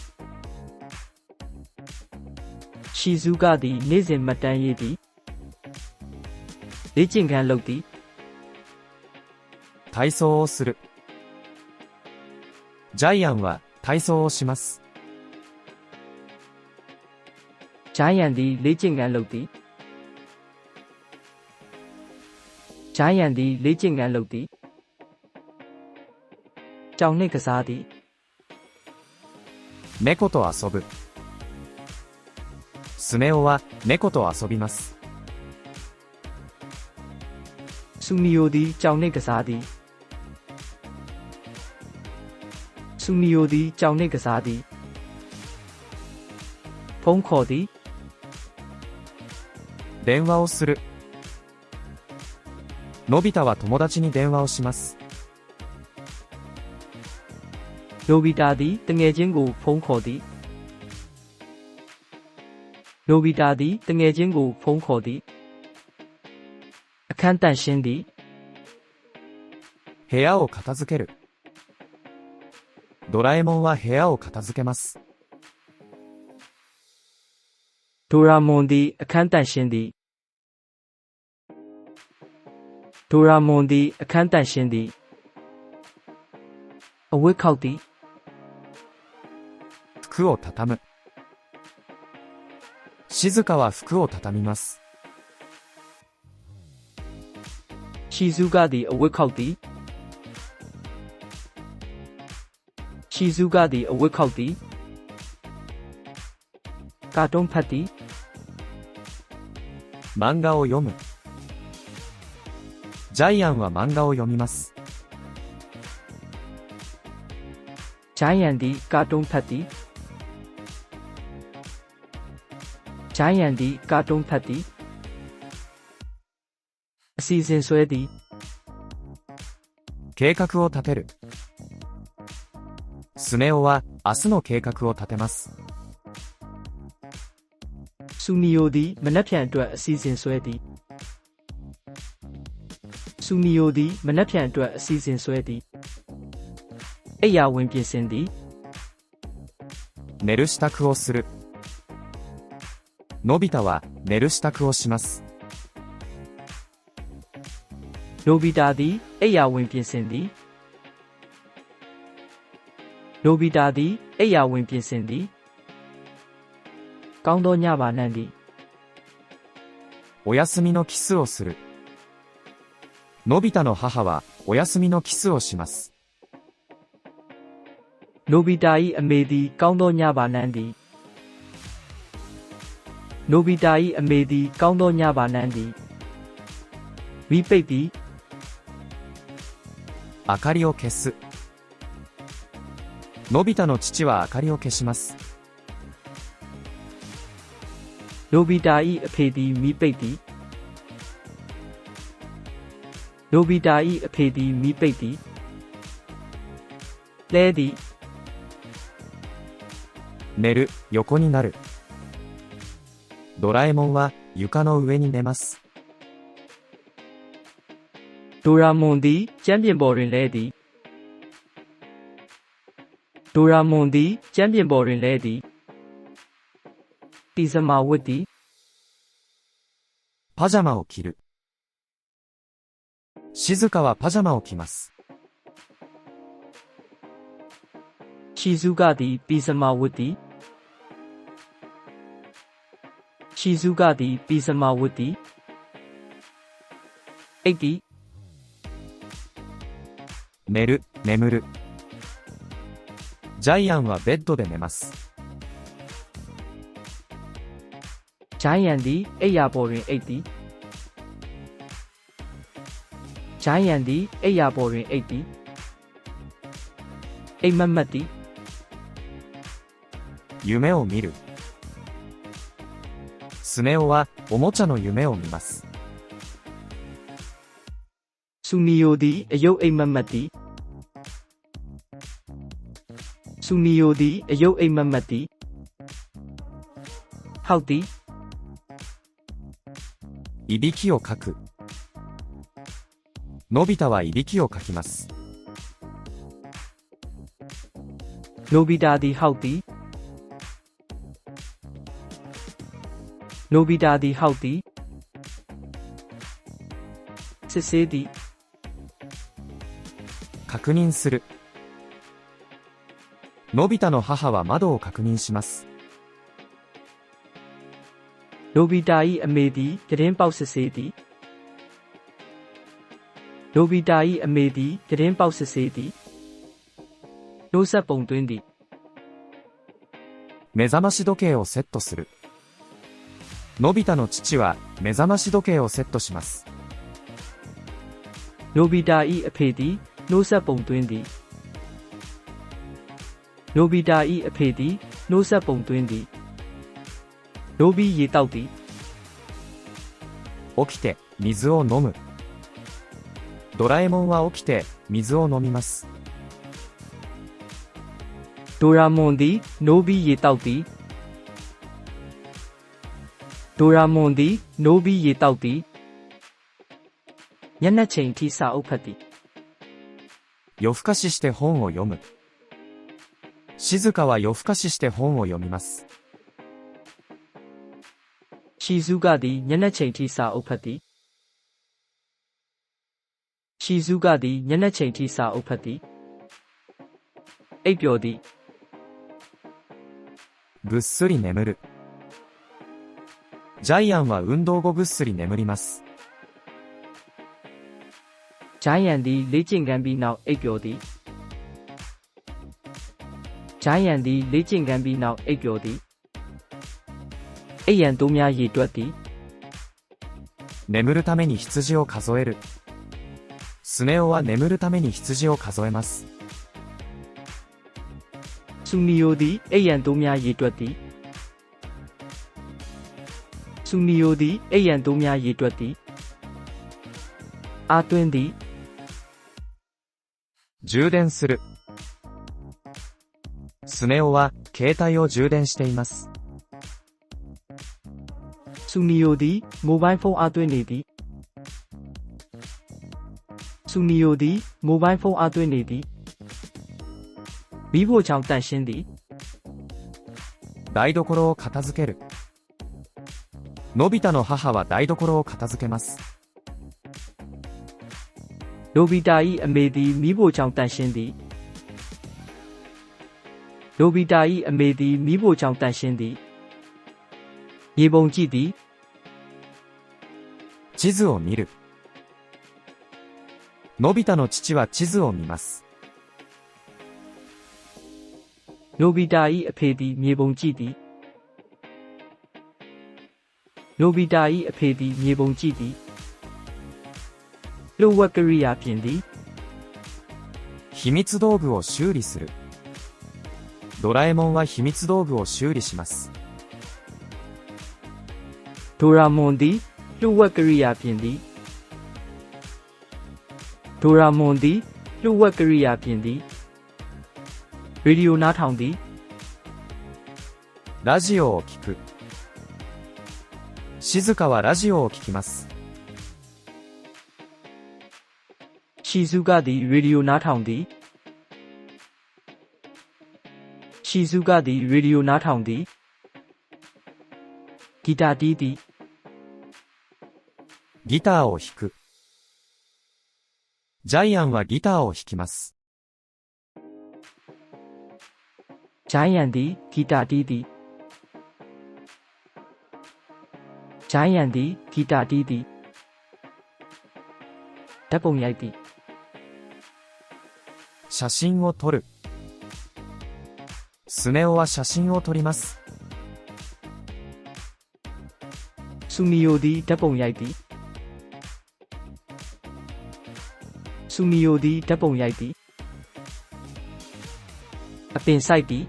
ရှီဇူကသည်နေ့စဉ်မှတ်တမ်းရေးသည်လေ့ကျင့်ခန်းလုပ်သည်体操をする。ジャイアンは体操をします。ဂျိုင်းယန်သည်လေ့ကျင့်ခန်းလုပ်သည်ဂျိုင်းယန်သည်လေ့ကျင့်ခန်းလုပ်သည်ကြောင်နှင့်ကစားသည်猫と遊ぶ。スネ夫は猫と遊びます。ဆူနီယိုသည်ကြောင်နှင့်ကစားသည်ဆူနီယိုသည်ကြောင်နှင့်ကစားသည်ဖုန်းခေါ်သည်電話をする。のび太は友達に電話をします。နိုဘီတာသည်တငယ်ချင်းကိုဖုန်းခေါ်သည်နိုဘီတာသည်တငယ်ချင်းကိုဖုန်းခေါ်သည်အခန်းတန့်ရှင်းသည်部屋を片付ける。ドラえもんは部屋を片付けます。ဒိုရာမွန်သည်အခန်းတန့်ရှင်းသည်ဒိုရာမွန်သည်အခန်းတန့်ရှင်းသည်အဝတ်ခောက်သည်服を畳む。静かは服を畳みます。ရှီဇူကသည်အဝတ်ခောက်သည်ရှီဇူကသည်အဝတ်ခောက်သည်ကာတွန်းဖတ်သည်漫画を読む。ジャイアンは漫画を読みます。ဂျိုင်းယန်သည်ကာတွန်းဖတ်သည်ဂျိုင်းယန်သည်ကာတွန်းဖတ်သည်အစီအစဉ်ဆွဲသည်計画を立てる。スネ夫は明日の計画を立てます。ဆူနီယိုသည်မနက်ဖြန်အတွက်အစီအစဉ်ဆွဲသည်ဆူနီယိုသည်မနက်ဖြန်အတွက်အစီအစဉ်ဆွဲသည်အိယာဝင်ပြင်ဆင်သည်寝る支度をする。のび太は寝る支度をします。နိုဘီတာသည်အိယာဝင်ပြင်ဆင်သည်နိုဘီတာသည်အိယာဝင်ပြင်ဆင်သည်ကောင်းသောညပါနှံ့သည်お休みのキスをする。のび太の母はお休みのキスをします。နိုဘီတာ၏အမေသည်ကောင်းသောညပါနှံ့သည်နိုဘီတာ၏အမေသည်ကောင်းသောညပါနှံ့သည်မီးပိတ်သည်明かりを消す。のび太の父は明かりを消します。နိုဘီတာ၏အဖေသည်မီးပိတ်သည်နိုဘီတာ၏အဖေသည်မီးပိတ်သည်လဲသည်寝る、横になる。ドラえもんは床の上に寝ます。ဒိုရာမွန်သည်ကျမ်းပြင်ပေါ်တွင်လဲသည်ဒိုရာမွန်သည်ကျမ်းပြင်ပေါ်တွင်လဲသည်ပီဇမာဝတ်သည်パジャマを着る。静かはパジャマを着ます。ရှီဇူကသည်ပီဇမာဝတ်သည်ရှီဇူကသည်ပီဇမာဝတ်သည်အိတ်သည်寝る、眠る。ジャイアンはベッドで寝ます。ဂျိုင်းယန်သည်အိယာပေါ်တွင်အိတ်သည်ဂျိုင်းယန်သည်အိယာပေါ်တွင်အိတ်သည်အိမ်မက်မက်သည်夢を見る。スネ夫はおもちゃの夢を見ます。ဆူနီယိုသည်အယုတ်အိမ်မက်မက်သည်ဆူနီယိုသည်အယုတ်အိမ်မက်မက်သည်ဟောက်သည်いびきをかく。のび太はいびきをかきます。နိုဘီတာသည်ဟောက်သည်နိုဘီတာသည်ဟောက်သည်စစ်ဆေးသည်確認する。のび太の母は窓を確認します。နိုဘီတာ၏အမေသည်သတင်းပေါက်စစ်ဆေးသည်နိုဘီတာ၏အမေသည်သတင်းပေါက်စစ်ဆေးသည်နှိုးဆက်ပုံသွင်းသည်目覚まし時計をセットする。のび太の父は目覚まし時計をセットします。နိုဘီတာ၏အဖေသည်နှိုးဆက်ပုံသွင်းသည်နိုဘီတာ၏အဖေသည်နှိုးဆက်ပုံသွင်းသည်နိုဘီရေတောက်သည်起きて水を飲む。ドラえもんは起きて水を飲みます。ဒိုရာမွန်သည်နိုးပြီးရေတောက်သည်ဒိုရာမွန်သည်နိုးပြီးရေတောက်သည်ညနေချိန်ထိစာအုပ်ဖတ်သည် 夜更かしして本を読む。静かは夜更かしして本を読みます。 ရှီဇူးကသည်ညနေချိန်ထိစာအုပ်ဖတ်သည်ရှီဇူးကသည်ညနေချိန်ထိစာအုပ်ဖတ်သည်အိပ်ပျော်သည် ぐっすり眠る。ジャイアンは運動後ぐっすり眠ります。 ဂျိုင်းယန်သည်လေ့ကျင့်ခန်းပြီးနောက်အိပ်ပျော်သည်ဂျိုင်းယန်သည်လေ့ကျင့်ခန်းပြီးနောက်အိပ်ပျော်သည်အိပ်ရန်တိုးများရေတွက်သည် 眠るために羊を数える。スネ夫は眠るために羊を数えます。 ဆူနီယိုသည်အိပ်ရန်တိုးများရေတွက်သည်ဆူနီယိုသည်အိပ်ရန်တိုးများရေတွက်သည်အားသွင်းသည် 充電する。スネ夫は携帯を充電しています。 ဆူနီယိုသည်မိုဘိုင်းဖုန်းအားသွင်းနေသည်ဆူနီယိုသည်မိုဘိုင်းဖုန်းအားသွင်းနေသည်မိဖို့ချောင်တန့်ရှင်းသည် 台所を片付ける。のび太の母は台所を片付けます。 နိုဘီတာ၏အမေသည်မိဖို့ချောင်တန့်ရှင်းသည်နိုဘီတာ၏အမေသည်မိဖို့ချောင်တန့်ရှင်းသည်ရေပုံကြည့်သည် 地図を見る。のび太の父は地図を見ます。 နိုဘီတာ၏အဖေသည်မြေပုံကြည့်သည်နိုဘီတာ၏အဖေသည်မြေပုံကြည့်သည်လျှို့ဝှက်ကရိယာပြင်သည် 秘密道具を修理する。ドラえもんは秘密道具を修理します。 ဒိုရာမွန်သည်လျှို့ဝှက်ကရိယာပြင်သည်ဒိုရာမွန်သည်လျှို့ဝှက်ကရိယာပြင်သည်ရေဒီယိုနားထောင်သည် ラジオを聞く。静かはラジオを聞きます。 ရှီဇူကသည်ရေဒီယိုနားထောင်သည်ရှီဇူကသည်ရေဒီယိုနားထောင်သည်ဂီတာတီးသည် ギターを弾く。ジャイアンはギターを弾きます。 ဂျိုင်းယန်သည်ဂီတာတီးသည်ဂျိုင်းယန်သည်ဂီတာတီးသည်ဓာတ်ပုံရိုက်သည် 写真を撮る。スネ夫は写真を撮ります。 ဆူနီယိုသည်ဓာတ်ပုံရိုက်သည်ဆူနီယိုသည်ဓာတ်ပုံရိုက်သည်အပင်စိုက်သည်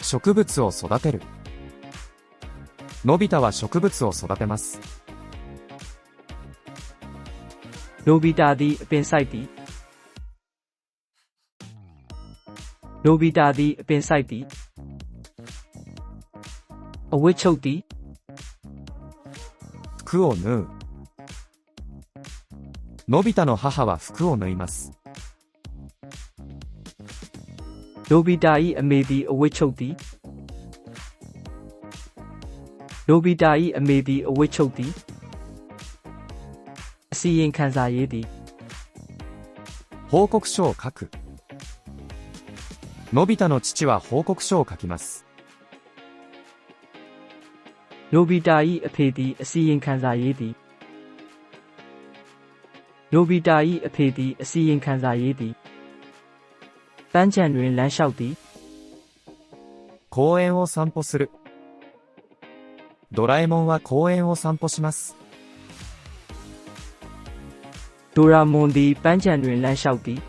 植物を育てる。のび太は植物を育てます。 နိုဘီတာသည်အပင်စိုက်သည်နိုဘီတာသည်အပင်စိုက်သည်အဝတ်ချုပ်သည် 服を縫う。のび太の母は服を縫います。 နိုဘီတာ၏အမေသည်အဝတ်ချုပ်သည်နိုဘီတာ၏အမေသည်အဝတ်ချုပ်သည်အစီရင်ခံစာရေးသည် 報告書を書く。のび太の父は報告書を書きます。 နိုဘီတာ၏အဖေသည်အစီရင်ခံစာရေးသည်နိုဘီတာ၏အဖေသည်အစီရင်ခံစာရေးသည်ပန်းခြံတွင်လမ်းလျှောက်သည် 公園を散歩する。ドラえもんは公園を散歩します。 ဒိုရာမွန်သည်ပန်းခြံတွင်လမ်းလျှောက်သည်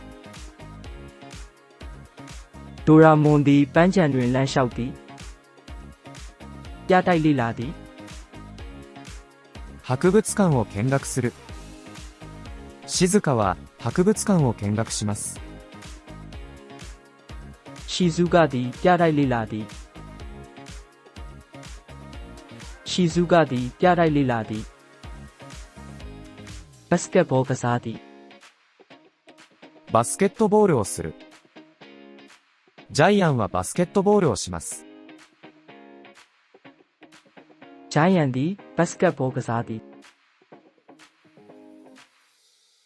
ဒိုရာမွန်သည်ပန်းခြံတွင်လမ်းလျှောက်သည်ပြတိုက်လေ့လာသည် 博物館を見学する。静かは博物館を見学します。ရှီဇူကသည်ပြတိုက်လေ့လာသည်ရှီဇူကသည်ပြတိုက်လေ့လာသည်ဘတ်စကတ်ဘောကစားသည်バスケットボールをする。ジャイアンはバスケットボールをします。ဂျိုင်းယန်သည်ဘတ်စကတ်ဘောကစားသည်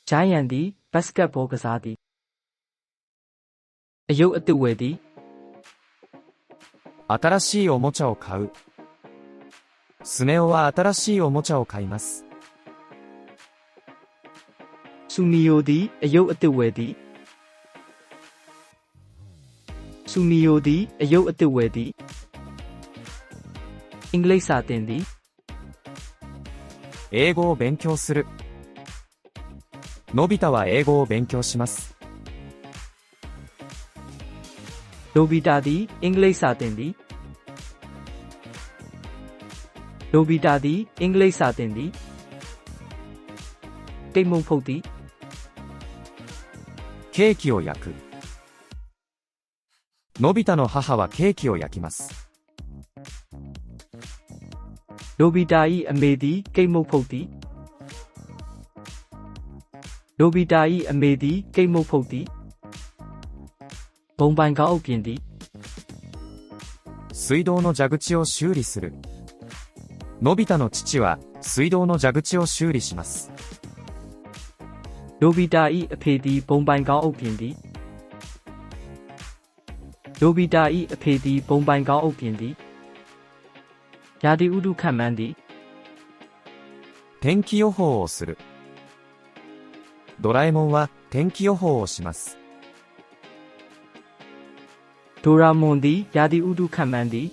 ဂျိုင်းယန်သည်ဘတ်စကတ်ဘောကစားသည်အယုတ်အသစ်ဝယ်သည်新しいおもちゃを買う。スネ夫は新しいおもちゃを買います。ဆူနီယိုသည်အယုတ်အသစ်ဝယ်သည်ဆူနီယိုသည်အယုတ်အသစ်ဝယ်သည်အင်္ဂလိပ်စာသင်သည်英語を勉強する。のび太は英語を勉強します。လိုဘီတာသည်အင်္ဂလိပ်စာသင်သည်လိုဘီတာသည်အင်္ဂလိပ်စာသင်သည်တိတ်မုံဖုတ်သည်ケーキを焼く。のび太の母はケーキを焼きます。လိုဘီတာ၏အမေသည်ကိတ်မုတ်ဖုတ်သည်လိုဘီတာ၏အမေသည်ကိတ်မုတ်ဖုတ်သည်ဘုံပိုင်ကောင်းအုပ်ပြင်သည်水道の蛇口を修理する。のび太の父は水道の蛇口を修理します。လိုဘီတာ၏အဖေသည်ဘုံပိုင်ကောင်းအုပ်ပြင်သည်လိုဘီတာ၏အဖေသည်ဘုံပိုင်ကောင်းအုပ်ပြင်သည်ရာသီဥတုခန့်မှန်းသည်天気予報をする。ドラえもんは天気予報をします。ဒိုရာမွန်သည်ရာသီဥတုခန့်မှန်းသည်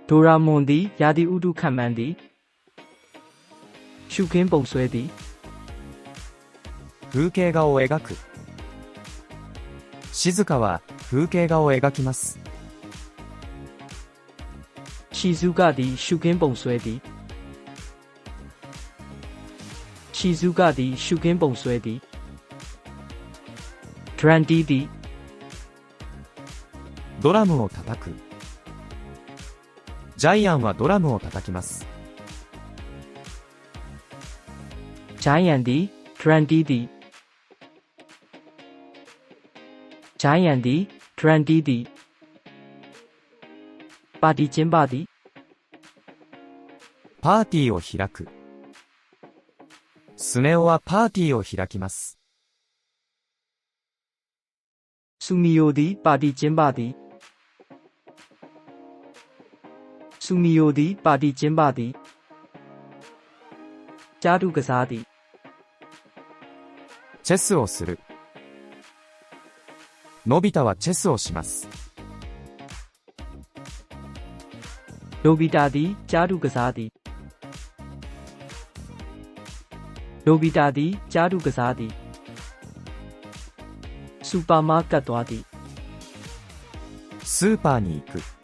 ဒိုရာမွန်သည်ရာသီဥတုခန့်မှန်းသည်ရှုခင်းပုံဆွဲသည်風景画を描く。静香は風景画を描きます。ရှီဇူကသည်ရှုခင်းပုံဆွဲသည်ရှီဇူကသည်ရှုခင်းပုံဆွဲသည်ဒရန်တီသည်ドラムを叩く。ジャイアンはドラムを叩きます。ဂျိုင်းယန်သည်ဒရန်တီသည်ဂျိုင်းယန်သည်ဒရန်တီသည်ပါတီကျင်းပသည်パーティーを開く。スネ夫はパーティーを開きます。ဆူနီယိုသည်ပါတီကျင်းပသည်ဆူနီယိုသည်ပါတီကျင်းပသည်ဂျာဒူကစားသည်チェスをする。のび太はチェスをします。လိုဘီတာသည်ဂျာဒူကစားသည်လိုဘီတာသည်ဂျာဒူကစားသည်စူပါမားကတ်သွားသည်スーパーに行く。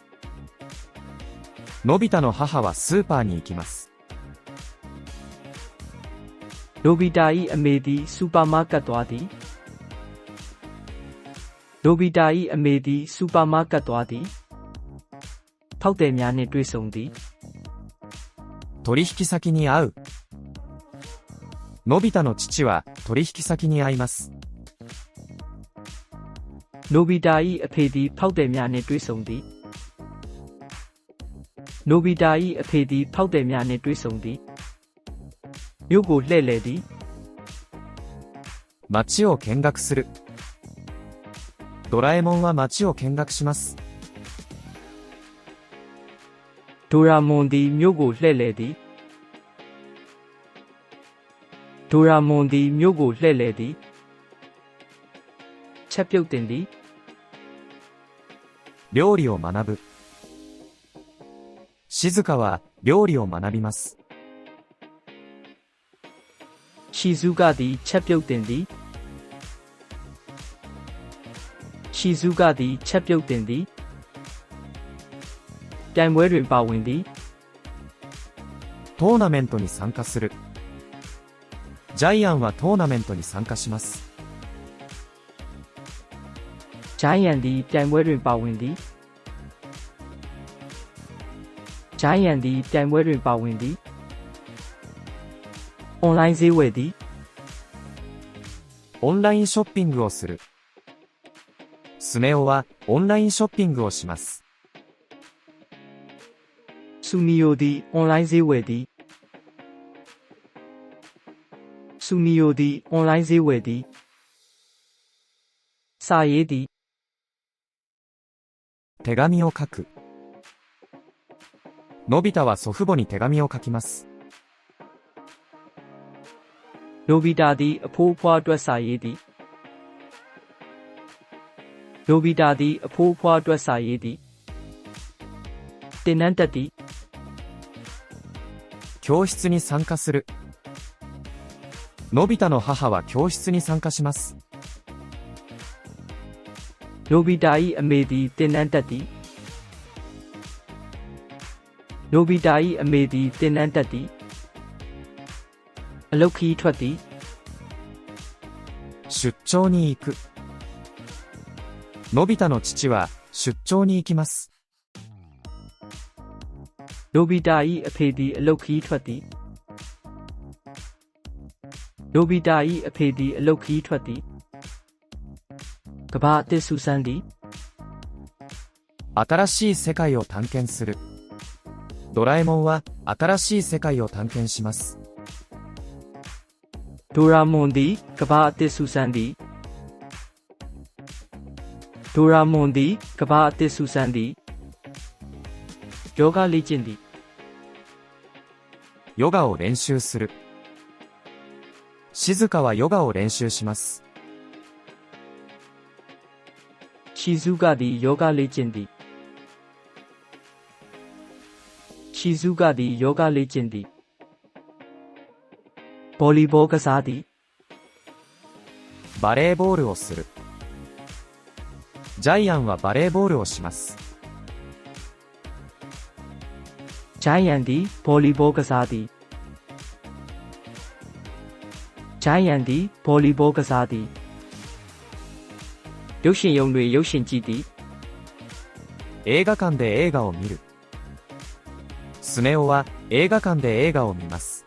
のび太の母はスーパーに行きます。လိုဘီတာ၏အမေသည်စူပါမားကတ်သွားသည်လိုဘီတာ၏အမေသည်စူပါမားကတ်သွားသည်ဖောက်သည်များနှင့်တွေ့ဆုံသည်取引先に会う。のび太の父は取引先に会います。နိုဘီတာ၏အဖေသည်ဖောက်သည်များနှင့်တွေ့ဆုံသည်နိုဘီတာ၏အဖေသည်ဖောက်သည်များနှင့်တွေ့ဆုံသည်မြို့ကိုလှည့်လည်သည်街を見学する。ドラえもんは街を見学します。ဒိုရာမွန်သည်မြို့ကိုလှည့်လည်သည်ဒိုရာမွန်သည်မြို့ကိုလှည့်လည်သည်ချက်ပြုတ်တင်သည်料理を学ぶ。静香は料理を学びます。ရှီဇူကသည်ချက်ပြုတ်တင်သည်ရှီဇူကသည်ချက်ပြုတ်တင်သည်ပြိုင်ပွဲတွင်ပါဝင်သည်トーナメントに参加する。ジャイアンはトーナメントに参加します。ဂျိုင်းယန်သည်ပြိုင်ပွဲတွင်ပါဝင်သည်ဂျိုင်းယန်သည်ပြိုင်ပွဲတွင်ပါဝင်သည်အွန်လိုင်းဈေးဝယ်သည်オンラインショッピングをする。スネ夫はオンラインショッピングをします。ဆူနီယိုသည်အွန်လိုင်းဈေးဝယ်သည်ဆူနီယိုသည်အွန်လိုင်းဈေးဝယ်သည်စာရေးသည်手紙を書く。のび太は祖父母に手紙を書きます。နိုဘီတာသည်အဖိုးအဖွားအတွက်စာရေးသည်နိုဘီတာသည်အဖိုးအဖွားအတွက်စာရေးသည်သင်တန်းတက်သည်教室に参加する。のび太の母は教室に参加します。နိုဘီတာ၏အမေသည်သင်တန်းတက်သည်နိုဘီတာ၏အမေသည်သင်တန်းတက်သည်အလုပ်ခီးထွက်သည်出張に行く。のび太の父は出張に行きます。နိုဘီတာ၏အဖေသည်အလုပ်ခီးထွက်သည်နိုဘီတာ၏အဖေသည်အလုပ်ခီးထွက်သည်ကမ္ဘာအသစ်စူးစမ်းသည်新しい世界を探検する。ドラえもんは新しい世界を探検します。ဒိုရာမွန်သည်ကမ္ဘာအသစ်စူးစမ်းသည်ဒိုရာမွန်သည်ကမ္ဘာအသစ်စူးစမ်းသည်ယောဂလေ့ကျင့်သည်ヨガを練習する。静香はヨガを練習します。ရှီဇုကသည်ယောဂလေ့ကျင့်သည်ရှီဇုကသည်ယောဂလေ့ကျင့်သည်ဘောလီဘောကစားသည်バレーボールをする。ジャイアンはバレーボールをします。ဂျိုင်းယန်သည်ဘောလီဘောကစားသည်ဂျိုင်းယန်သည်ဘောလီဘောကစားသည်ရုပ်ရှင်ရုံတွင်ရုပ်ရှင်ကြည့်သည်映画館で映画を見る。スネ夫は映画館で映画を見ます。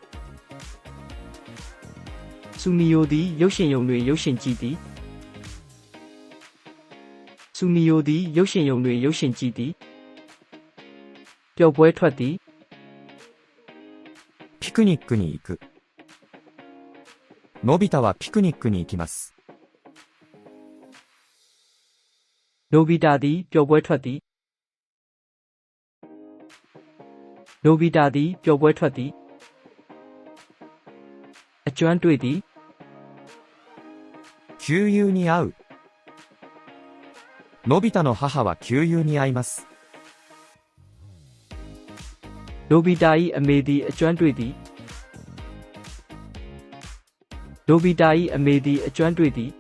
ဆူနီယိုသည်ရုပ်ရှင်ရုံတွင်ရုပ်ရှင်ကြည့်သည်ဆူနီယိုသည်ရုပ်ရှင်ရုံတွင်ရုပ်ရှင်ကြည့်သည်ပျော်ပွဲထွက်သည်ピクニックに行く。のび太はピクニックに行きます。နိုဘီတာသည်ပျော်ပွဲထွက်သည်နိုဘီတာသည်ပျော်ပွဲထွက်သည်အကျွမ်းတွေ့သည်給油に合う。のび太の母は給油に合います。နိုဘီတာ၏အမေသည်အကျွမ်းတွေ့သည်နိုဘီတာ၏အမေသည်အကျွမ်းတွေ့သည်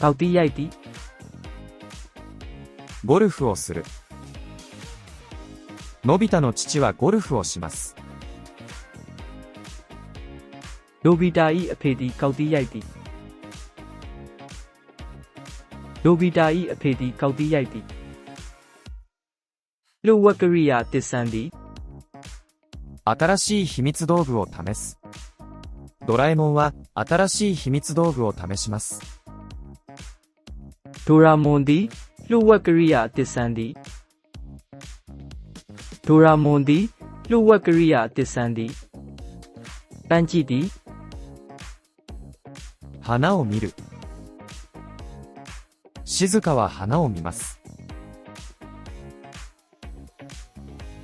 ကောက်တီးရိုက်သည်ゴルフをする。のび太の父はゴルフをします。နိုဘီတာ၏အဖေသည်ကောက်တီးရိုက်သည်နိုဘီတာ၏အဖေသည်ကောက်တီးရိုက်သည်လျှို့ဝှက်ကရိယာတစ်ဆန်းသည်新しい秘密道具を試す。ドラえもんは新しい秘密道具を試します。ဒိုရာမွန်သည်လျှို့ဝှက်ကရိယာတစ်ဆန်းသည်ဒိုရာမွန်သည်လျှို့ဝှက်ကရိယာတစ်ဆန်းသည်ပန်းကြည့်သည်花を見る。静香は花を見ます。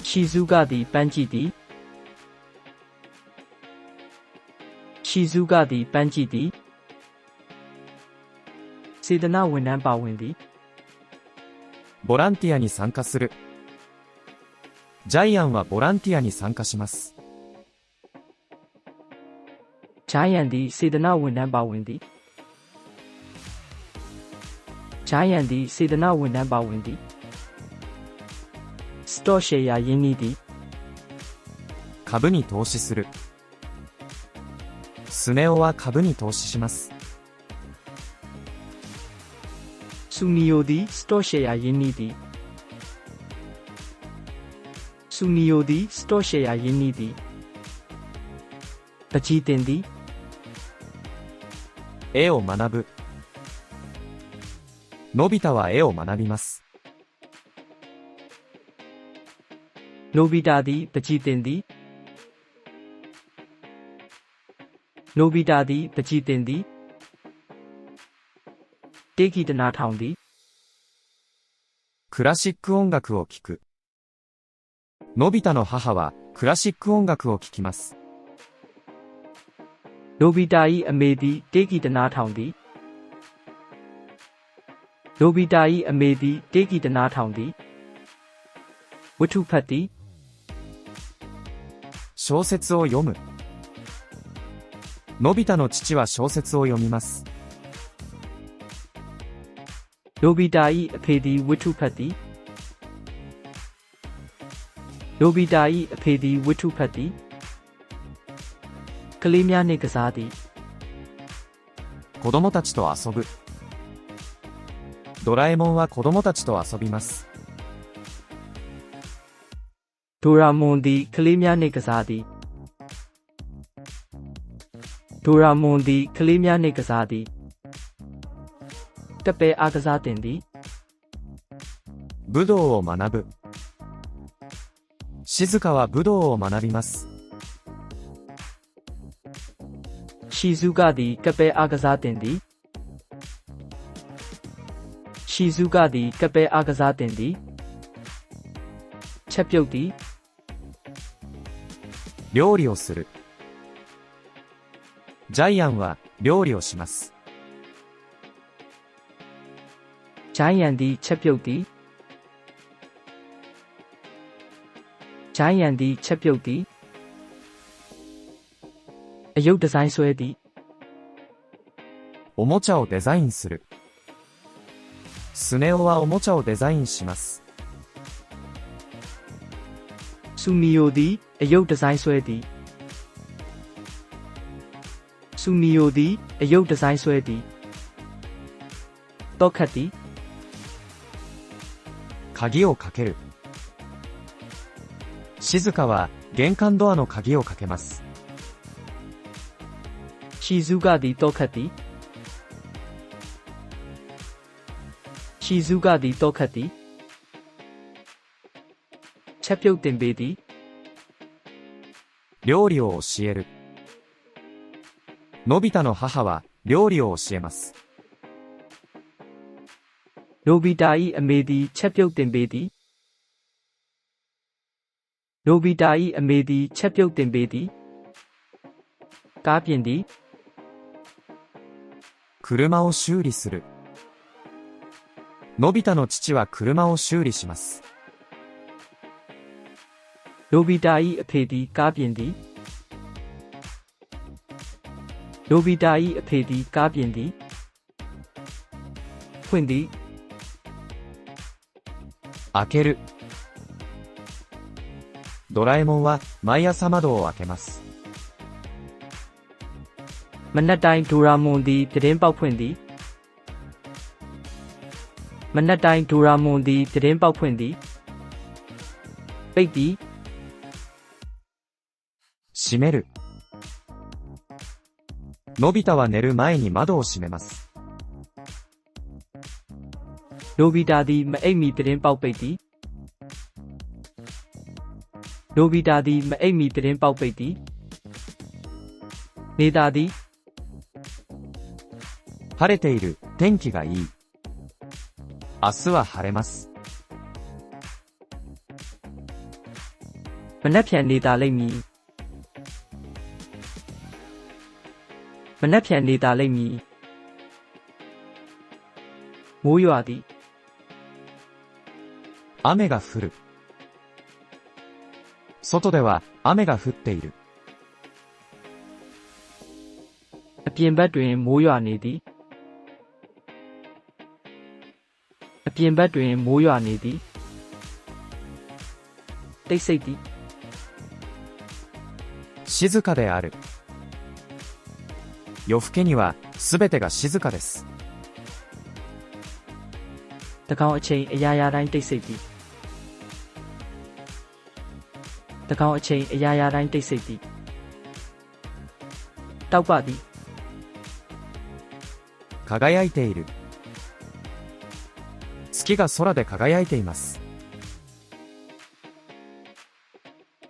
ရှီဇုကသည်ပန်းကြည့်သည်ရှီဇုကသည်ပန်းကြည့်သည်စေတနာဝန်ထမ်းပါဝင်သည်ボランティアに参加する。ジャイアンはボランティアに参加します。ဂျိုင်းယန်သည်စေတနာဝန်ထမ်းပါဝင်သည်ဂျိုင်းယန်သည်စေတနာဝန်ထမ်းပါဝင်သည်စတော့ရှယ်ယာရင်းနှီးသည်株に投資する。スネ夫は株に投資します。ဆူနီယိုသည်စတော့ရှယ်ယာရင်းနှီးသည်ဆူနီယိုသည်စတော့ရှယ်ယာရင်းနှီးသည်ပကြီးတင်သည်絵を学ぶ。のび太は絵を学びます。နိုဘီတာသည်ပကြီးတင်သည်နိုဘီတာသည်ပကြီးတင်သည်တေဂီတနာထောင်သည်クラシック音楽を聴く。のび太の母はクラシック音楽を聴きます。နိုဘီတာ၏အမေသည်တေဂီတနာထောင်သည်နိုဘီတာ၏အမေသည်တေဂီတနာထောင်သည်ဝတ္ထုဖတ်သည်小説を読む。のび太の父は小説を読みます。နိုဘီတာ၏အဖေသည်ဝတ္ထုဖတ်သည်နိုဘီတာ၏အဖေသည်ဝတ္ထုဖတ်သည်ကလေးများနှင့်ကစားသည်子供たちと遊ぶ。ドラえもんは子供たちと遊びます。ဒိုရာမွန်သည်ကလေးများနှင့်ကစားသည်ဒိုရာမွန်သည်ကလေးများနှင့်ကစားသည်တပ်ပဲအားကစားတင်သည်武道を学ぶ。静香は武道を学びます。ရှီဇုကသည်ကပဲအားကစားတင်သည်ရှီဇုကသည်ကပဲအားကစားတင်သည်ချက်ပြုတ်သည်料理をする。ジャイアンは料理をします。ဂျိုင်းယန်သည်ချက်ပြုတ်သည်ဂျိုင်းယန်သည်ချက်ပြုတ်သည်အယုတ်ဒီဇိုင်းဆွဲသည်おもちゃをデザインする。スネ夫はおもちゃをデザインします。ဆူနီယိုသည်အယုတ်ဒီဇိုင်းဆွဲသည်ဆူနီယိုသည်အယုတ်ဒီဇိုင်းဆွဲသည်တော့ခတ်သည်鍵をかける。静香は玄関ドアの鍵をかけます。ရှီဇုကသည်တော့ခတ်သည်ရှီဇုကသည်တော့ခတ်သည်ချက်ပြုတ်တင်ပေးသည်料理を教える。のび太の母は料理を教えます。နိုဘီတာ၏အမေသည်ချက်ပြုတ်တင်ပေးသည်နိုဘီတာ၏အမေသည်ချက်ပြုတ်တင်ပေးသည်ကားပြင်သည်車を修理する。のび太の父は車を修理します。နိုဘီတာ၏အဖေသည်ကားပြင်သည်နိုဘီတာ၏အဖေသည်ကားပြင်သည်ဖွင့်သည်開ける。ドラえもんは毎朝窓を開けます。မနက်တိုင်းဒိုရာမွန်သည်ပြတင်းပေါက်ဖွင့်သည်မနက်တိုင်းဒိုရာမွန်သည်ပြတင်းပေါက်ဖွင့်သည်ပိတ်သည်閉める。のび太は寝る前に窓を閉めます。နိုဘီတာသည်မအိပ်မီပြတင်းပေါက်ပိတ်သည်နိုဘီတာသည်မအိပ်မီပြတင်းပေါက်ပိတ်သည်နေတာသည်晴れている。天気がいい。明日は晴れます。မနက်ဖြန်နေတာလိမ့်မည်မနက်ဖြန်နေတာလိမ့်မည်မိုးရွာသည်雨が降る。外では雨が降っている。အပြင်ဘက်တွင်မိုးရွာနေသည်အပြင်ဘက်တွင်မိုးရွာနေသည်တိတ်ဆိတ်သည်静かである。夜更けにはすべてが静かです。တကောင်အချိန်အရာရာတိုင်းတိတ်ဆိတ်သည်တကောင်အချိန်အရာရာတိုင်းတိတ်ဆိတ်သည်တောက်ပသည် 輝いている。月が空で輝いています。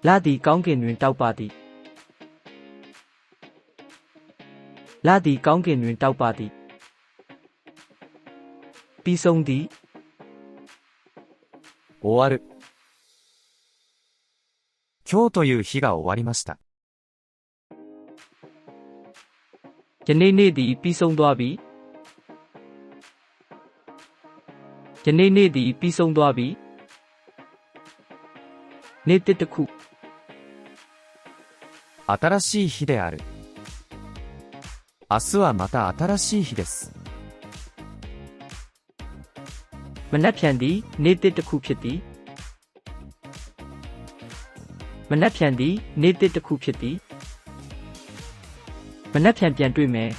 လသည်ကောင်းကင်တွင်တောက်ပသည်လသည်ကောင်းကင်တွင်တောက်ပသည်ပြီးဆုံးသည် 終わる。今日という日が終わりました。 ယနေ့နေ့သည်ပြီးဆုံးသွားပြီယနေ့နေ့သည်ပြီးဆုံးသွားပြီနေ့တစ်တစ်ခု 新しい日である。明日はまた新しい日です。 မနက်ဖြန်သည်နေ့တစ်တစ်ခုဖြစ်သည်မနက်ဖြန်သည်နေ့တစ်တစ်ခုဖြစ်သည်မနက်ဖြန်ပြန်တွေ့မယ်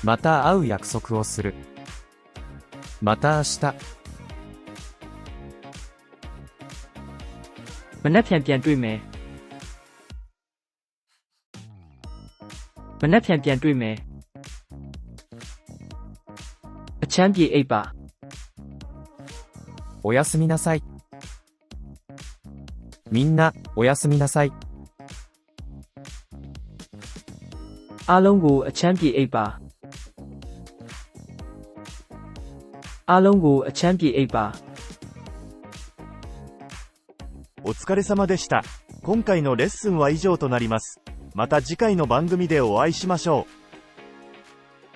また会う約束をする。また明日。 မနက်ဖြန်ပြန်တွေ့မယ်မနက်ဖြန်ပြန်တွေ့မယ်အချမ်းပြေအိပ်ပါ おやすみなさい。みんな、おやすみなさい。 အားလုံးကိုအချမ်းပြေအိပ်ပါအားလုံးကိုအချမ်းပြေအိပ်ပါ お疲れ様でした。今回のレッスンは以上となります。また次回の番組でお会いしましょ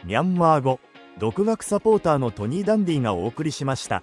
う。ミャンマー語、独学サポーターのトニー・ダンディがお送りしました。